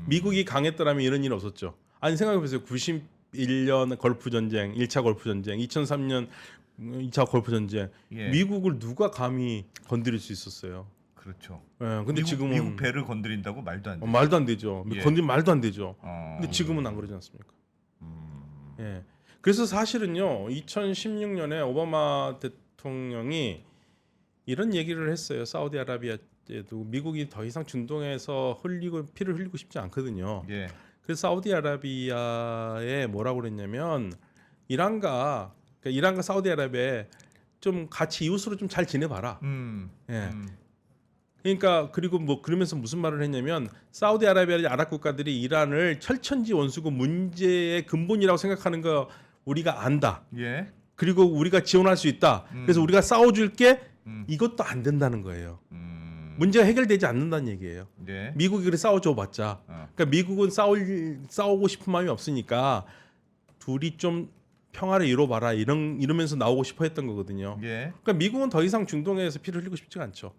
미국이 강했더라면 이런 일 없었죠. 아니 생각해보세요. 91년 걸프 전쟁, 1차 걸프 전쟁, 2003년 2차 걸프 전쟁, 예. 미국을 누가 감히 건드릴 수 있었어요. 그렇죠. 예, 근데 지금은 미국 배를 건드린다고 말도 안 돼. 말도 안 되죠. 예. 건드리면 말도 안 되죠. 어. 근데 지금은 안 그러지 않습니까? 예. 그래서 사실은요, 2016년에 오바마 대통령이 이런 얘기를 했어요. 사우디아라비아에도 미국이 더 이상 중동에서 피를 흘리고 싶지 않거든요. 예. 그래서 사우디아라비아에 뭐라고 그랬냐면 이란과 사우디아라비아에 좀 같이 이웃으로 좀 잘 지내봐라. 예. 그러니까 그리고 뭐 그러면서 무슨 말을 했냐면 사우디아라비아 아랍 국가들이 이란을 철천지 원수고 문제의 근본이라고 생각하는 거 우리가 안다. 예. 그리고 우리가 지원할 수 있다. 그래서 우리가 싸워줄게. 이것도 안 된다는 거예요. 문제가 해결되지 않는다는 얘기예요. 예. 미국이 그래 싸워줘봤자. 그러니까 미국은 싸우고 싶은 마음이 없으니까 둘이 좀 평화를 이뤄봐라 이러면서 나오고 싶어 했던 거거든요. 예. 그러니까 미국은 더 이상 중동에서 피를 흘리고 싶지가 않죠.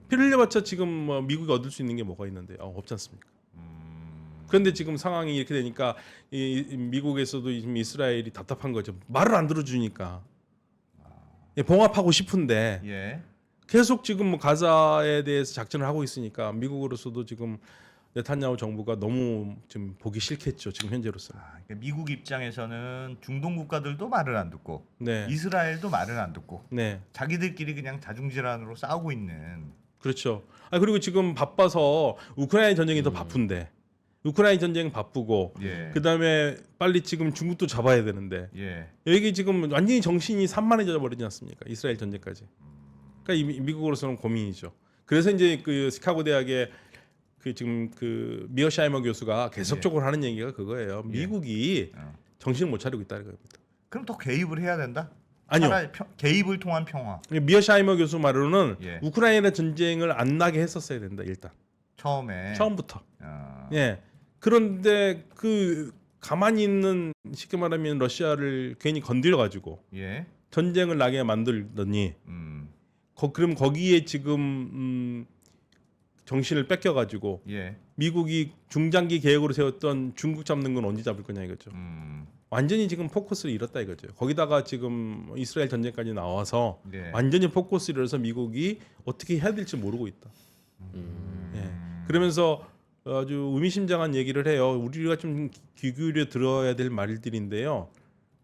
피를 흘려봤자 지금 뭐 미국이 얻을 수 있는 게 뭐가 있는데 없지 않습니까? 그런데 지금 상황이 이렇게 되니까 미국에서도 지금 이스라엘이 답답한 거죠. 말을 안 들어주니까. 봉합하고 싶은데 예. 계속 지금 뭐 가자에 대해서 작전을 하고 있으니까 미국으로서도 지금 네탄야후 정부가 너무 좀 보기 싫겠죠. 지금 현재로서는. 그러니까 미국 입장에서는 중동 국가들도 말을 안 듣고 네. 이스라엘도 말을 안 듣고 네. 자기들끼리 그냥 자중질환으로 싸우고 있는. 그렇죠. 그리고 지금 바빠서 우크라이나 전쟁이 더 바쁜데 우크라이나 전쟁 바쁘고 예. 그다음에 빨리 지금 중국도 잡아야 되는데 예. 여기 지금 완전히 정신이 산만해져 버리지 않습니까? 이스라엘 전쟁까지. 그러니까 미국으로서는 고민이죠. 그래서 이제 그 시카고 대학의 지금 미어샤이머 교수가 계속적으로 하는 얘기가 그거예요. 미국이 정신을 못 차리고 있다는 겁니다. 그럼 더 개입을 해야 된다? 아니요. 차라리 개입을 통한 평화. 미어샤이머 교수 말로는 예. 우크라이나 전쟁을 안 나게 했었어야 된다 일단 처음부터. 아, 예. 그런데 그 가만히 있는 쉽게 말하면 러시아를 괜히 건드려 가지고 예. 전쟁을 나게 만들더니 그럼 거기에 지금 정신을 뺏겨 가지고 예. 미국이 중장기 계획으로 세웠던 중국 잡는 건 언제 잡을 거냐 이거죠. 완전히 지금 포커스를 잃었다 이거죠. 거기다가 지금 이스라엘 전쟁까지 나와서 네. 완전히 포커스를 잃어서 미국이 어떻게 해야 될지 모르고 있다. 예. 그러면서 아주 의미심장한 얘기를 해요. 우리가 좀 귀 기울여 들어야 될 말들인데요.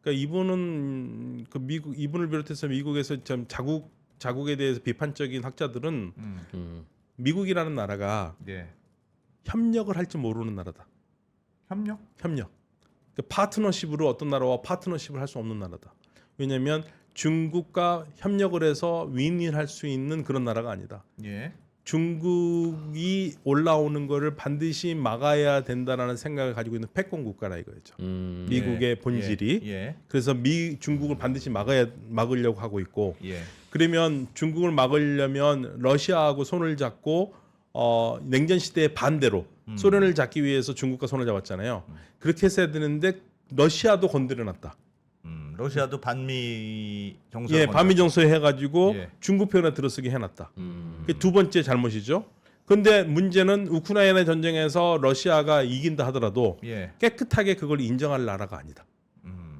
그러니까 이분은 그 이분을 비롯해서 미국에서 참 자국에 대해서 비판적인 학자들은 미국이라는 나라가 예. 협력을 할 줄 모르는 나라다. 협력? 그 파트너십으로 어떤 나라와 파트너십을 할 수 없는 나라다. 왜냐하면 중국과 협력을 해서 윈윈할 수 있는 그런 나라가 아니다. 예. 중국이 올라오는 거를 반드시 막아야 된다라는 생각을 가지고 있는 패권 국가라 이거죠. 미국의 본질이. 예. 그래서 중국을 반드시 막으려고 하고 있고. 예. 그러면 중국을 막으려면 러시아하고 손을 잡고 냉전 시대의 반대로 소련을 잡기 위해서 중국과 손을 잡았잖아요. 그렇게 했어야 되는데 러시아도 건드려놨다. 러시아도 반미 정서. 예, 반미 정서에 해가지고 예. 중국 편에 들어서게 해놨다. 그게 두 번째 잘못이죠. 그런데 문제는 우크라이나 전쟁에서 러시아가 이긴다 하더라도 예. 깨끗하게 그걸 인정할 나라가 아니다.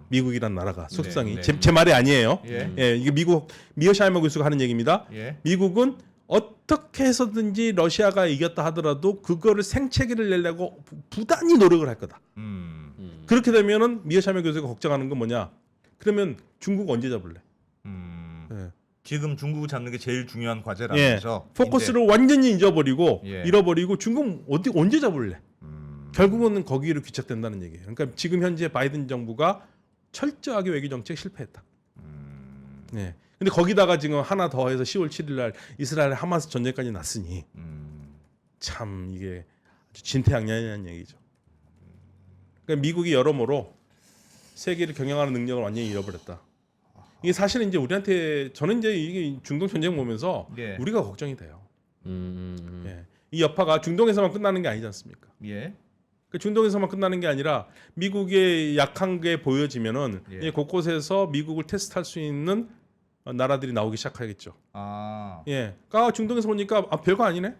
미국이란 나라가 속성이 네. 제 말이 아니에요. 예. 예, 이게 미국 미어샤이머 교수가 하는 얘기입니다. 예. 미국은 어떻게 해서든지 러시아가 이겼다 하더라도 그거를 생채기를 내려고 부단히 노력을 할 거다. 그렇게 되면은 미어샤이머 교수가 걱정하는 건 뭐냐? 그러면 중국 언제 잡을래? 예. 지금 중국 잡는 게 제일 중요한 예. 과제라면서. 포커스를 완전히 잃어버리고 예. 중국 언제 잡을래? 결국은 거기로 귀착된다는 얘기예요. 그러니까 지금 현재 바이든 정부가 철저하게 외교 정책 실패했다. 네. 근데 거기다가 지금 하나 더 해서 10월 7일 날 이스라엘 하마스 전쟁까지 났으니 참 이게 아주 진퇴양난이라는 얘기죠. 그러니까 미국이 여러모로 세계를 경영하는 능력을 완전히 잃어버렸다. 이게 사실은 이제 우리한테 저는 이제 이게 중동 전쟁 보면서 예. 우리가 걱정이 돼요. 예. 이 여파가 중동에서만 끝나는 게 아니지 않습니까? 예. 그 중동에서만 끝나는 게 아니라 미국의 약한 게 보여지면은 예. 이제 곳곳에서 미국을 테스트할 수 있는 나라들이 나오기 시작하겠죠. 아. 예, 그러니까 중동에서 보니까 별거 아니네.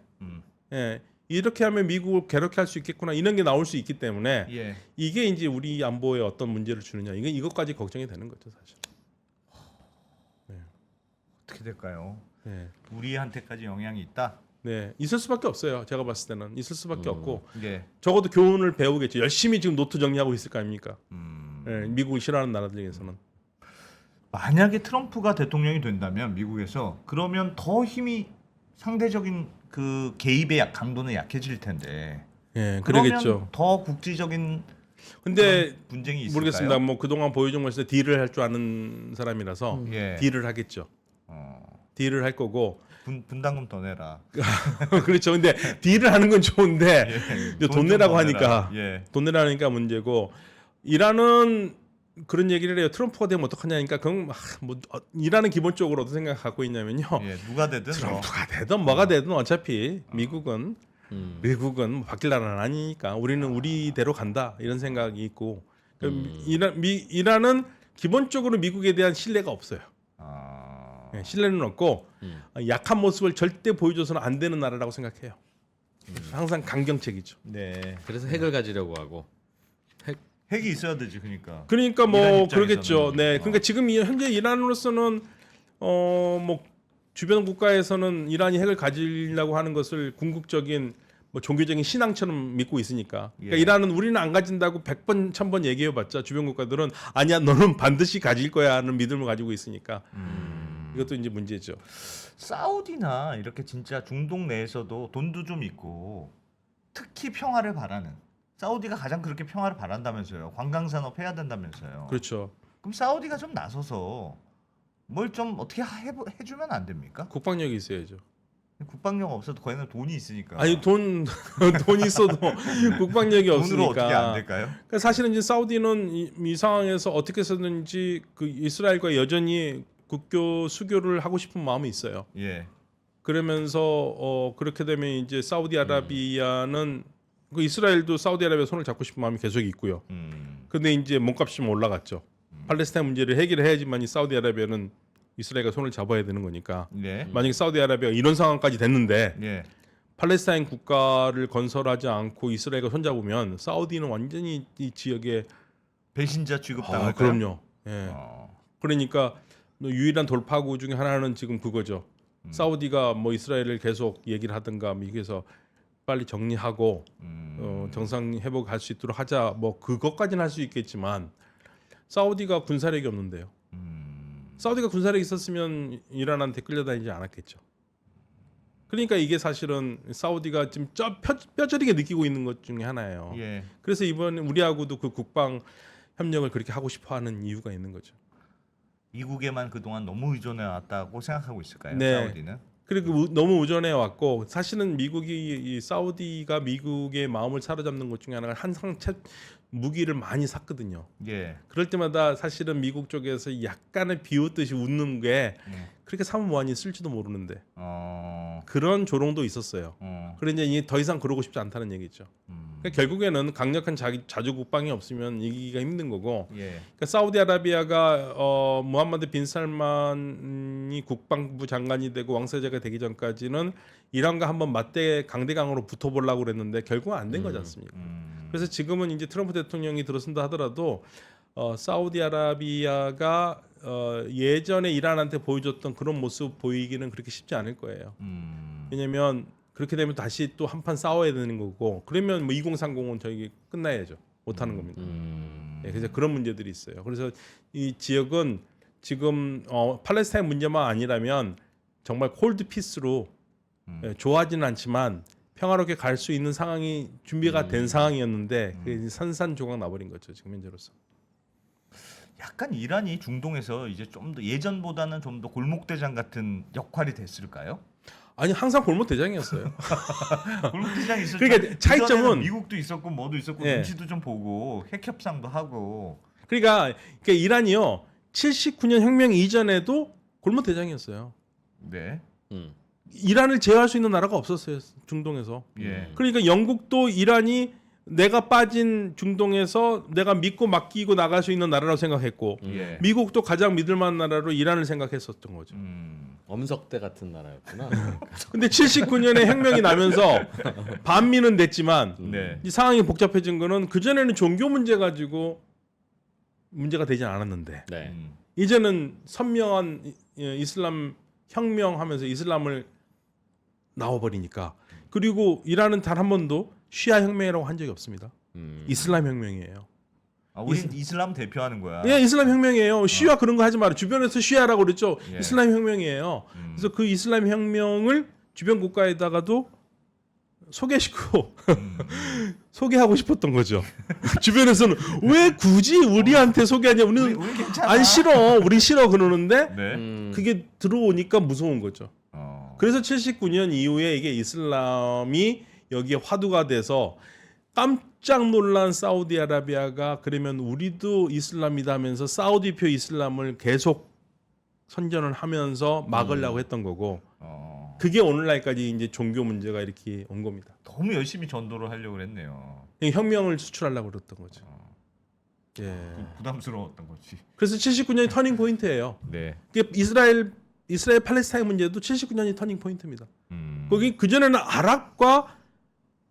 예, 이렇게 하면 미국을 괴롭게 할 수 있겠구나 이런 게 나올 수 있기 때문에 예. 이게 이제 우리 안보에 어떤 문제를 주느냐 이것까지 걱정이 되는 거죠 사실. 어떻게 될까요? 네, 우리한테까지 영향이 있다. 네, 있을 수밖에 없어요. 제가 봤을 때는 있을 수밖에 없고 예. 적어도 교훈을 배우겠죠. 열심히 지금 노트 정리하고 있을 거 아닙니까? 예, 미국을 싫어하는 나라들에서는. 만약에 트럼프가 대통령이 된다면 미국에서 그러면 더 힘이 상대적인 그 개입의 강도는 약해질 텐데. 예, 그러면 그러겠죠. 더 국제적인 근데 그런 분쟁이 있을까요? 모르겠습니다. 뭐 그동안 보여준 것에서 딜을 할 줄 아는 사람이라서 예. 딜을 하겠죠. 딜을 할 거고. 분담금 더 내라. 그렇죠. 근데 딜을 하는 건 좋은데 예. 돈 내라고 좀 더 내라. 하니까 예. 돈 내라니까 문제고. 이란은 그런 얘기를 해요. 트럼프가 되면 어떡하냐니까 그건 이란은 기본적으로 어떤 생각 갖고 있냐면요. 예. 누가 되든 트럼프가 되든 뭐가 되든 어차피 미국은 뭐 바뀔 나라는 아니니까 우리는 우리대로 간다 이런 생각이 있고 이란은 기본적으로 미국에 대한 신뢰가 없어요. 예, 신뢰는 없고 약한 모습을 절대 보여줘서는 안 되는 나라라고 생각해요. 항상 강경책이죠. 네. 그래서 핵을 가지려고 하고. 핵이 있어야 되지 그러니까. 그러니까 이란 뭐 입장에서는. 그러겠죠. 네. 그러니까 지금 현재 이란으로서는 뭐 주변 국가에서는 이란이 핵을 가지려고 하는 것을 궁극적인 뭐 종교적인 신앙처럼 믿고 있으니까. 그러니까 예. 이란은 우리는 안 가진다고 100번 1000번 얘기해봤자 주변 국가들은 아니야 너는 반드시 가질 거야 하는 믿음을 가지고 있으니까. 이것도 이제 문제죠. 사우디나 이렇게 진짜 중동 내에서도 돈도 좀 있고 특히 평화를 바라는 사우디가 가장 그렇게 평화를 바란다면서요. 관광 산업 해야 된다면서요. 그렇죠. 그럼 사우디가 좀 나서서 뭘 좀 어떻게 해주면 안 됩니까? 국방력이 있어야죠. 국방력 없어도 거기는 돈이 있으니까. 아니 돈 있어도 국방력이 돈으로 없으니까. 어떻게 안 될까요? 그러니까 사실은 이제 사우디는 이 상황에서 어떻게 해서든지 그 이스라엘과 여전히 국교 수교를 하고 싶은 마음이 있어요. 예. 그러면서 그렇게 되면 이제 사우디아라비아는 그 이스라엘도 사우디아라비아 손을 잡고 싶은 마음이 계속 있고요. 근데 이제 몸값이 좀 올라갔죠. 팔레스타인 문제를 해결해야지만 이 사우디아라비아는 이스라엘과 손을 잡아야 되는 거니까. 예. 만약에 사우디아라비아가 이런 상황까지 됐는데 예. 팔레스타인 국가를 건설하지 않고 이스라엘과 손잡으면 사우디는 완전히 이 지역에 배신자 취급당할까요? 그럼요. 예. 그러니까 유일한 돌파구 중에 하나는 지금 그거죠. 사우디가 뭐 이스라엘을 계속 얘기를 하든가 미국에서 빨리 정리하고 정상 회복할 수 있도록 하자. 뭐 그것까지는 할 수 있겠지만 사우디가 군사력이 없는데요. 사우디가 군사력이 있었으면 이란한테 끌려다니지 않았겠죠. 그러니까 이게 사실은 사우디가 지금 뼈저리게 느끼고 있는 것 중에 하나예요. 예. 그래서 이번에 우리하고도 그 국방 협력을 그렇게 하고 싶어하는 이유가 있는 거죠. 미국에만 그동안 너무 의존해 왔다고 생각하고 있을까요? 네. 사우디는? 그리고 너무 의존해 왔고 사실은 미국이 이 사우디가 미국의 마음을 사로잡는 것 중에 하나가 항상 무기를 많이 샀거든요. 예. 그럴 때마다 사실은 미국 쪽에서 약간의 비웃듯이 웃는 게 그렇게 사면 뭐하니 쓸지도 모르는데 그런 조롱도 있었어요. 그런데 이제 더 이상 그러고 싶지 않다는 얘기죠. 그러니까 결국에는 강력한 자주 국방이 없으면 이기기가 힘든 거고. 예. 그러니까 사우디아라비아가 무함마드 빈 살만이 국방부 장관이 되고 왕세자가 되기 전까지는 이란과 한번 맞대 강대강으로 붙어보려고 그랬는데 결국은 안 된 거지 않습니까? 그래서 지금은 이제 트럼프 대통령이 들어선다 하더라도 사우디아라비아가 예전에 이란한테 보여줬던 그런 모습 보이기는 그렇게 쉽지 않을 거예요. 왜냐하면 그렇게 되면 다시 또 한판 싸워야 되는 거고 그러면 뭐 2030은 저희 끝나야죠. 못하는 겁니다. 네, 그래서 그런 문제들이 있어요. 그래서 이 지역은 지금 팔레스타인 문제만 아니라면 정말 콜드 피스로 좋아하지는 않지만 평화롭게 갈 수 있는 상황이 준비가 된 상황이었는데 그게 산산조각 나버린 거죠 지금 현재로서. 약간 이란이 중동에서 이제 좀 더 예전보다는 좀 더 골목대장 같은 역할이 됐을까요? 아니 항상 골목 대장이었어요. 골목대장이 있었죠. 그러니까 차이점은 미국도 있었고 뭐도 있었고 예. 눈치도 좀 보고 핵 협상도 하고. 그러니까 이란이요 79년 혁명 이전에도 골목 대장이었어요. 네. 이란을 제어할 수 있는 나라가 없었어요 중동에서. 예. 그러니까 영국도 이란이 내가 빠진 중동에서 내가 믿고 맡기고 나갈 수 있는 나라라고 생각했고 예. 미국도 가장 믿을만한 나라로 이란을 생각했었던 거죠. 엄석대 같은 나라였구나. 근데 79년에 혁명이 나면서 반미는 됐지만 네. 이 상황이 복잡해진 거는 그 전에는 종교 문제 가지고 문제가 되진 않았는데 네. 이제는 선명한 이슬람 혁명하면서 이슬람을 나와버리니까 그리고 이란은 단 한 번도 시아 혁명이라고 한 적이 없습니다. 이슬람 혁명이에요. 아, 우린 이슬람 대표하는 거야. 예, 이슬람 혁명이에요. 시아 그런 거 하지 마라. 주변에서 시아라고 그랬죠. 예. 이슬람 혁명이에요. 그래서 그 이슬람 혁명을 주변 국가에다가도 소개시키고 소개하고 싶었던 거죠. 주변에서는 왜 굳이 우리한테 소개하냐? 우리 괜찮아. 안 싫어. 우리 싫어 그러는데 네. 그게 들어오니까 무서운 거죠. 그래서 79년 이후에 이게 이슬람이 여기에 화두가 돼서 깜짝 놀란 사우디아라비아가 그러면 우리도 이슬람이다 하면서 사우디표 이슬람을 계속 선전을 하면서 막으려고 했던 거고 그게 오늘날까지 이제 종교 문제가 이렇게 온 겁니다. 너무 열심히 전도를 하려고 했네요. 혁명을 수출하려고 그랬던 거죠. 예. 부담스러웠던 거지. 그래서 79년이 터닝 포인트예요. 네. 이스라엘 팔레스타인 문제도 79년이 터닝 포인트입니다. 거기 그 전에는 아랍과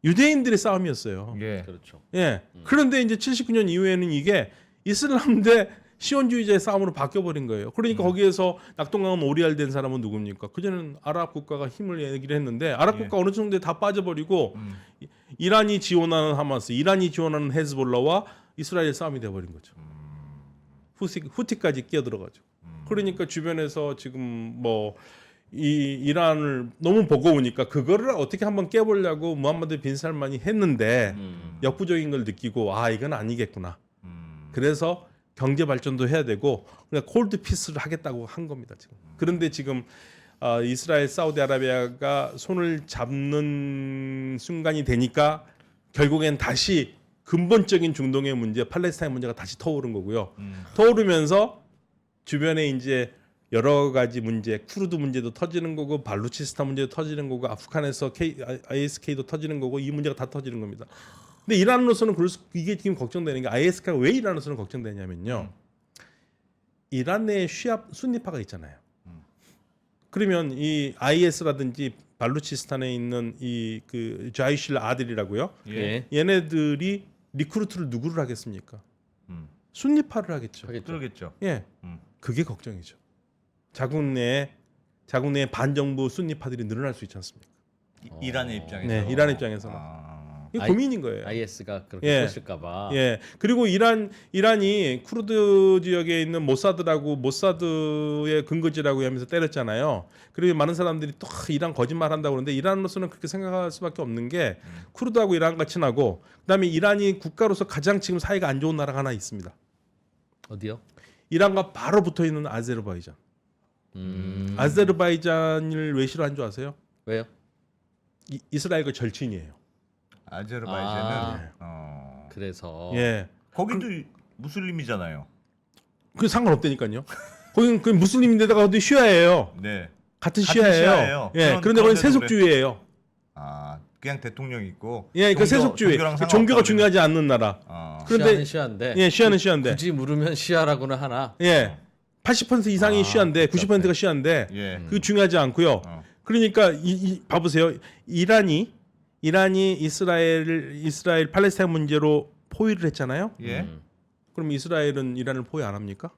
유대인들의 싸움이었어요. 예. 그렇죠. 예. 그런데 이제 79년 이후에는 이게 이슬람 대 시온주의자의 싸움으로 바뀌어버린 거예요. 그러니까 거기에서 낙동강은 오리알된 사람은 누굽니까? 그전에는 아랍 국가가 힘을 얘기를 했는데 아랍 국가 어느 정도에 다 빠져버리고 이란이 지원하는 하마스, 이란이 지원하는 헤즈볼라와 이스라엘 싸움이 돼버린 거죠. 후티까지 끼어들어가지고. 그러니까 주변에서 지금 뭐 이란을 너무 버거우니까 그거를 어떻게 한번 깨보려고 무함마드 빈 살만이 했는데 역부족인 걸 느끼고 아 이건 아니겠구나. 그래서 경제 발전도 해야 되고 그러니까 콜드 피스를 하겠다고 한 겁니다 지금. 그런데 지금 이스라엘, 사우디아라비아가 손을 잡는 순간이 되니까 결국엔 다시 근본적인 중동의 문제, 팔레스타인 문제가 다시 터오른 거고요. 터오르면서 주변에 이제 여러 가지 문제, 쿠르드 문제도 터지는 거고, 발루치스탄 문제도 터지는 거고, 아프간에서 ISK도 터지는 거고, 이 문제가 다 터지는 겁니다. 근데 이란으로서는 이게 지금 걱정되는 게 ISK가 왜 이란으로서는 걱정되냐면요. 이란 내에 시아 순니파가 있잖아요. 그러면 이 IS라든지 발루치스탄에 있는 이 그 자이실 아들이라고요. 예. 얘네들이 리크루트를 누구를 하겠습니까? 순니파를 하겠죠. 그러겠죠. 예, 그게 걱정이죠. 자국 내에 반정부 순니파들이 늘어날 수 있지 않습니까? 이란의 입장에서. 네, 이란 입장에서는 이게 고민인 거예요. IS가 그렇게 예. 꼬실까봐. 예. 그리고 이란이 쿠르드 지역에 있는 모사드의 근거지라고 하면서 때렸잖아요. 그리고 많은 사람들이 또 이란 거짓말한다고 그러는데 이란으로서는 그렇게 생각할 수밖에 없는 게 쿠르드하고 이란과 친하고 그다음에 이란이 국가로서 가장 지금 사이가 안 좋은 나라가 하나 있습니다. 어디요? 이란과 바로 붙어 있는 아제르바이잔. 아제르바이잔을 왜 싫어하는 줄 아세요? 왜요? 이스라엘과 절친이에요. 아제르바이잔은 그래서 예. 거기도 무슬림이잖아요. 그 상관없다니까요. 거기는 그 무슬림인데다가 어디 시아예요. 네. 같은 같은 시아예요. 시아예요. 예. 그런데 거기 세속주의예요. 그냥 대통령 있고. 예, 그 세속주의. 종교가 중요하지 않는 나라. 시아는 시아인데. 예, 시아는 시아인데. 굳이 물으면 시아라고는 하나. 예. 80% 이상이 시아인데 90%가 시아인데 예. 그게 중요하지 않고요. 그러니까 봐보세요. 이란이 이스라엘 팔레스타인 문제로 포위를 했잖아요. 예. 그럼 이스라엘은 이란을 포위 안 합니까?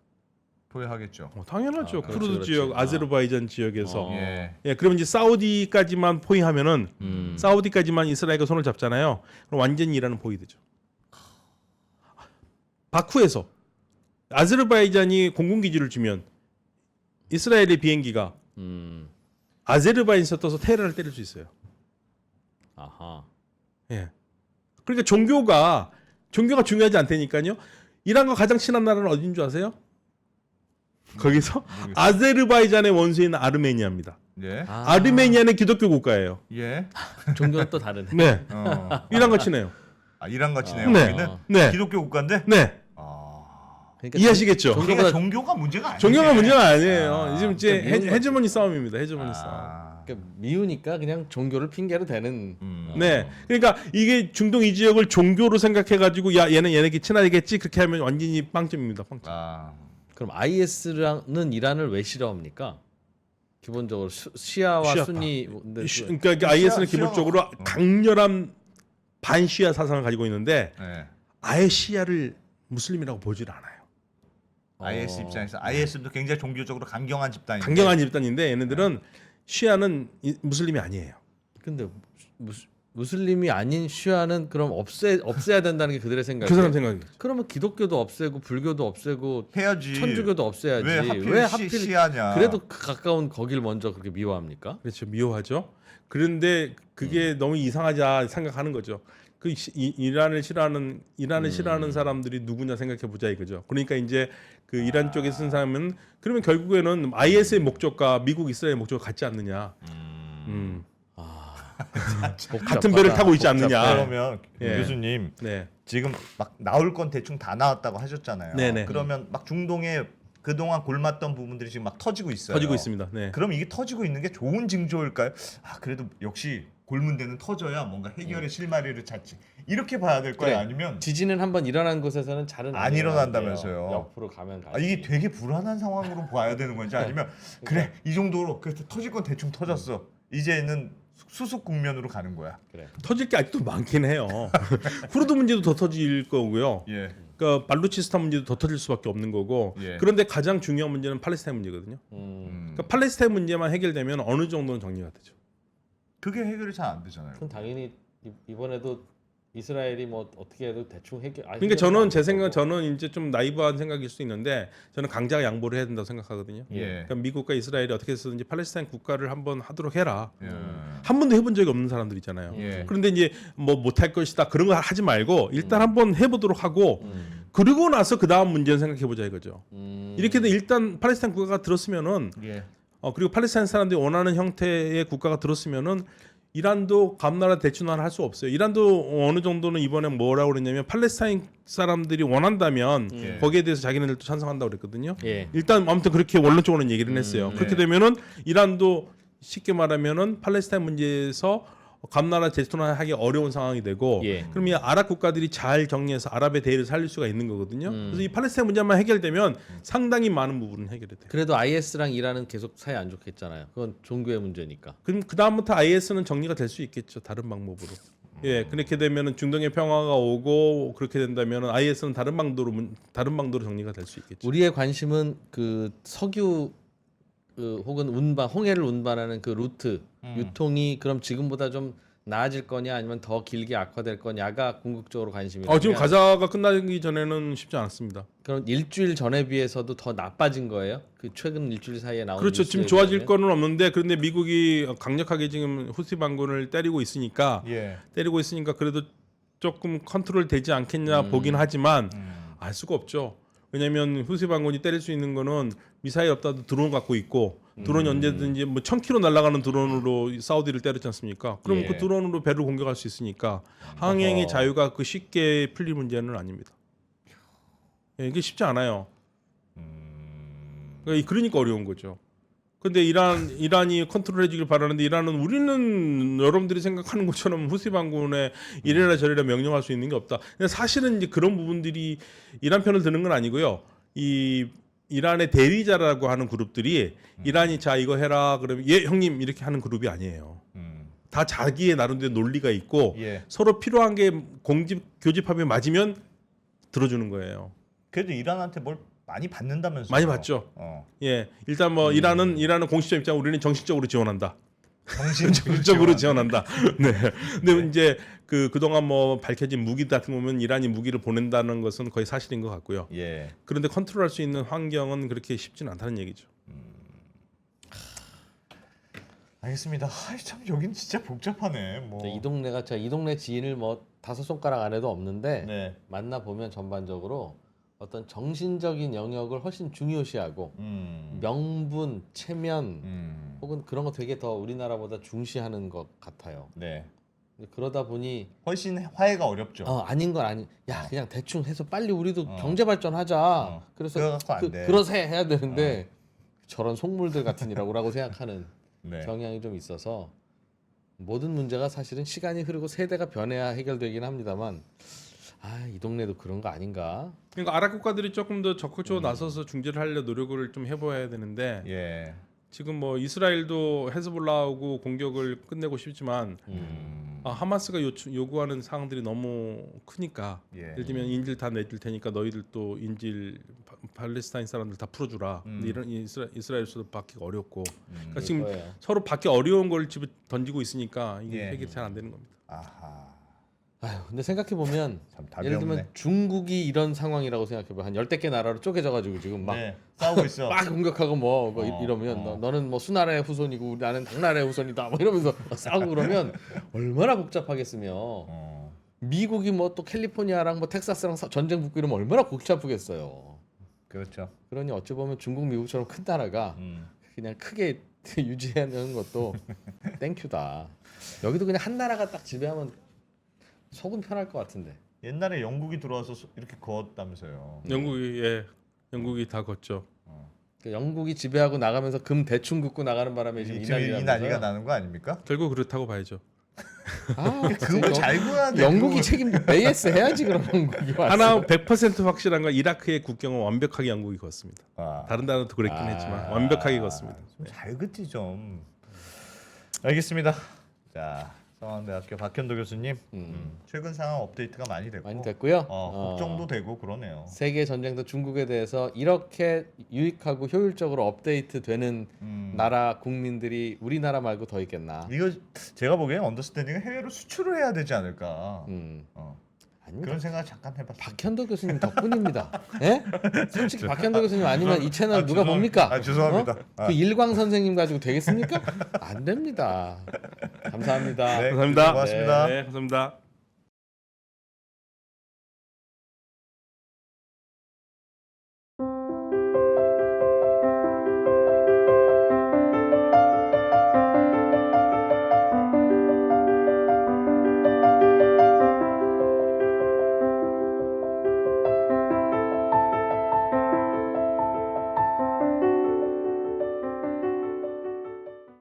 포위하겠죠. 당연하죠. 그렇지, 쿠르드 그렇지. 지역, 아제르바이잔 지역에서. 예. 예, 그럼 이제 사우디까지만 포위하면은 사우디까지만 이스라엘과 손을 잡잖아요. 그럼 완전히 이란은 포위되죠. 바쿠에서 아제르바이잔이 공군기지를 주면 이스라엘의 비행기가 아제르바이잔에서 떠서 테헤란을 때릴 수 있어요. 아하. 예. 그러니까 종교가 중요하지 않다니까요. 이란과 가장 친한 나라는 어딘 줄 아세요? 거기서 아제르바이잔의 원수인 아르메니아입니다. 예. 아르메니아는 기독교 국가예요. 예. 종교는 또 다르네. 네. 이란과 친해요. 이란 같이네요. 네. 거기는 네. 기독교 국가인데. 네. 그러니까 이해하시겠죠? 그러니까 종교가 문제가 아니에요. 종교가 문제가 아니에요. 지금 이제 그러니까 미운 헤즈모니 싸움입니다. 헤즈모니 싸움. 그러니까 미우니까 그냥 종교를 핑계로 대는. 네, 그러니까 이게 중동 이 지역을 종교로 생각해가지고 야 얘네끼리 친하겠지 그렇게 하면 완전히 빵점입니다. 빵점. 그럼 IS는 이란을 왜 싫어합니까? 기본적으로 시아와 시아파. 순니. 그러니까 이게 IS는 시아가- 기본적으로 강렬한 반시아 사상을 가지고 있는데 네. 아예 시아를 무슬림이라고 보질 않아요. IS 입장에서 IS도 굉장히 종교적으로 강경한 집단인데. 강경한 집단인데 얘네들은 시아는 무슬림이 아니에요. 근데 무슬림이 아닌 시아는 그럼 없애야 된다는 게 그들의 생각이에요. 그 사람 생각이죠. 그러면 기독교도 없애고 불교도 없애고 해야지. 천주교도 없애야지. 왜 하필 시아냐? 그래도 가까운 거길 먼저 그렇게 미워합니까? 그렇죠. 미워하죠. 그런데 그게 너무 이상하자 생각하는 거죠. 이란을 싫어하는 사람들이 누구냐 생각해 보자 이거죠. 그러니까 이제 그 이란 쪽에 쓴 사람은 그러면 결국에는 IS의 목적과 미국 이스라엘의 목적이 같지 않느냐. 같은 배를 타고 있지 않느냐. 그러면 예. 교수님 네. 지금 막 나올 건 대충 다 나왔다고 하셨잖아요. 네네. 그러면 막 중동에 그동안 골랐던 부분들이 지금 막 터지고 있어요. 터지고 있습니다. 네. 그럼 이게 터지고 있는 게 좋은 징조일까요? 그래도 역시 골문 데는 터져야 뭔가 해결의 실마리를 찾지. 이렇게 봐야 될 거예요. 그래. 아니면 지진은 한번 일어난 곳에서는 잘은 안 일어난다면서요. 옆으로 가면 가. 이게 되게 불안한 상황으로 봐야 되는 건지 아니면 그래 이 정도로 그래서 터질 건 대충 터졌어. 이제는 수습 국면으로 가는 거야. 그래. 터질 게 아직도 많긴 해요. 쿠르드 문제도 더 터질 거고요. 예. 그러니까 발루치스탄 문제도 더 터질 수밖에 없는 거고. 예. 그런데 가장 중요한 문제는 팔레스타인 문제거든요. 그러니까 팔레스타인 문제만 해결되면 어느 정도는 정리가 되죠. 그게 해결이 잘 안 되잖아요. 그럼 당연히 이번에도 이스라엘이 뭐 어떻게 해도 대충 해결. 그러니까 저는 제 생각 저는 이제 좀 나이브한 생각일 수 있는데 저는 강자가 양보를 해야 된다고 생각하거든요. 예. 그러니까 미국과 이스라엘이 어떻게 해서든지 팔레스타인 국가를 한번 하도록 해라. 예. 한 번도 해본 적이 없는 사람들 있잖아요. 예. 그런데 이제 뭐 못할 것이다 그런 거 하지 말고 일단 한번 해보도록 하고 그러고 나서 그 다음 문제는 생각해 보자 이거죠. 이렇게 돼 일단 팔레스타인 국가가 들었으면은 예. 그리고 팔레스타인 사람들이 원하는 형태의 국가가 들었으면은 이란도 감나라 대춘환을 할 수 없어요. 이란도 어느 정도는 이번에 뭐라고 그랬냐면 팔레스타인 사람들이 원한다면 예. 거기에 대해서 자기네들도 찬성한다고 그랬거든요. 예. 일단 아무튼 그렇게 원론적으로는 얘기를 했어요. 그렇게 되면은 이란도 쉽게 말하면은 팔레스타인 문제에서 감나라 재탄환하기 어려운 상황이 되고 예. 그럼 이 아랍 국가들이 잘 정리해서 아랍의 대의를 살릴 수가 있는 거거든요. 그래서 이 팔레스타인 문제만 해결되면 상당히 많은 부분은 해결이 돼요. 그래도 IS랑 이란은 계속 사이 안 좋겠잖아요. 그건 종교의 문제니까. 그럼 그 다음부터 IS는 정리가 될 수 있겠죠. 다른 방법으로. 예, 그렇게 되면은 중동의 평화가 오고 그렇게 된다면은 IS는 다른 방도로 정리가 될 수 있겠죠. 우리의 관심은 그 석유 혹은 운반, 홍해를 운반하는 그 루트 유통이 그럼 지금보다 좀 나아질 거냐 아니면 더 길게 악화될 거냐가 궁극적으로 관심이에요. 지금 가자가 끝나기 전에는 쉽지 않았습니다. 그럼 일주일 전에 비해서도 더 나빠진 거예요? 그 최근 일주일 사이에 나온 그렇죠. 지금 뉴스에 좋아질 비하면? 거는 없는데 그런데 미국이 강력하게 지금 후시 반군을 때리고 있으니까 예. 그래도 조금 컨트롤 되지 않겠냐 보긴 하지만 알 수가 없죠. 왜냐하면 후시 반군이 때릴 수 있는 거는 미사일 없다도 드론 갖고 있고 드론이 언제든지 뭐 1000km 날아가는 드론으로 사우디를 때렸지 않습니까? 그럼 예. 그 드론으로 배를 공격할 수 있으니까 항행의 자유가 그 쉽게 풀릴 문제는 아닙니다. 예, 이게 쉽지 않아요. 그러니까 어려운 거죠. 근데 이란이 컨트롤해주길 바라는데 이란은 우리는 여러분들이 생각하는 것처럼 후시 반군에 이래라 저래라 명령할 수 있는 게 없다. 근데 사실은 이제 그런 부분들이 이란 편을 드는 건 아니고요. 이 이란의 대리자라고 하는 그룹들이 이란이 자 이거 해라 그러면 예 형님 이렇게 하는 그룹이 아니에요. 다 자기의 나름대로 논리가 있고 예. 서로 필요한 게 교집합이 맞으면 들어주는 거예요. 그래도 이란한테 뭘 많이 받는다면서요? 많이 받죠. 예, 일단 뭐 이란은 공식적 입장 우리는 정신적으로 지원한다. 정신적으로 지원한다. 네. 근데 이제 그동안 뭐 밝혀진 무기 같은 거 보면 이란이 무기를 보낸다는 것은 거의 사실인 것 같고요. 예. 그런데 컨트롤할 수 있는 환경은 그렇게 쉽지는 않다는 얘기죠. 알겠습니다. 참 여긴 진짜 복잡하네. 뭐. 이 동네가 제가 이 동네 지인을 뭐 5손가락 안에도 없는데 네. 만나 보면 전반적으로 어떤 정신적인 영역을 훨씬 중요시하고 명분, 체면 혹은 그런 거 되게 더 우리나라보다 중시하는 것 같아요. 네. 그러다 보니 훨씬 화해가 어렵죠. 아닌 건 아니. 야 그냥 대충 해서 빨리 우리도 경제 발전하자. 그래서 그래갖고 안 돼. 그러세 해야 되는데 저런 속물들 같은 이라고 생각하는 네. 경향이 좀 있어서 모든 문제가 사실은 시간이 흐르고 세대가 변해야 해결되긴 합니다만 이 동네도 그런 거 아닌가? 그러니까 아랍 국가들이 조금 더 적극적으로 나서서 중재를 하려 노력을 좀 해봐야 되는데 예. 지금 뭐 이스라엘도 헤즈볼라하고 공격을 끝내고 싶지만 하마스가 요구하는 사항들이 너무 크니까 예. 예를 들면 인질 다 내줄 테니까 너희들 또 인질 팔레스타인 사람들 다 풀어주라. 근데 이런 이스라엘에서도 받기가 어렵고 그러니까 지금 거예요. 서로 받기 어려운 걸 집에 던지고 있으니까 이게 예. 해결이 잘 안 되는 겁니다. 아하. 근데 생각해 보면 참 답이 예를 들면 없네. 중국이 이런 상황이라고 생각해 봐. 한 10개 나라로 쪼개져 가지고 지금 막 네. 싸우고 있어. 막 공격하고 이러면 너는 뭐 수나라의 후손이고 나는 당나라의 후손이다 뭐 이러면서 싸우고 그러면 얼마나 복잡하겠으며 미국이 뭐 또 캘리포니아랑 뭐 텍사스랑 전쟁 붙고 이러면 얼마나 복잡하겠어요. 그렇죠. 그러니 어찌 보면 중국 미국처럼 큰 나라가 그냥 크게 유지하는 것도 땡큐다. 여기도 그냥 한 나라가 딱 지배하면 속은 편할 것 같은데. 옛날에 영국이 들어와서 이렇게 거었다면서요. 영국이 다 걷죠. 그러니까 영국이 지배하고 나가면서 금 대충 긋고 나가는 바람에 지금 이 난리가 나는 거 아닙니까? 결국 그렇다고 봐야죠. 금을 잘 구해야 돼. 영국이 책임 AS 해야지 그럼 영국이 왔어. 하나 100% 확실한 건 이라크의 국경은 완벽하게 영국이 걷습니다. 아, 다른 나라도 그랬긴 했지만 완벽하게 걷습니다. 잘 긋지 좀. 알겠습니다. 자, 서강대학교 박현도 교수님. 최근 상황 업데이트가 많이 됐고. 많이 됐고요. 걱정도 되고 그러네요. 세계 전쟁도 중국에 대해서 이렇게 유익하고 효율적으로 업데이트되는 나라 국민들이 우리나라 말고 더 있겠나? 이거 제가 보기엔 언더스탠딩은 해외로 수출을 해야 되지 않을까. 아닙니다. 그런 생각 잠깐 해봤어요. 박현도 교수님 덕분입니다. 예? 솔직히 박현도 교수님 아니면 이 채널 누가 봅니까? 죄송합니다. 그 일광 선생님 가지고 되겠습니까? 안 됩니다. 감사합니다. 네, 감사합니다. 고맙습니다. 네, 감사합니다.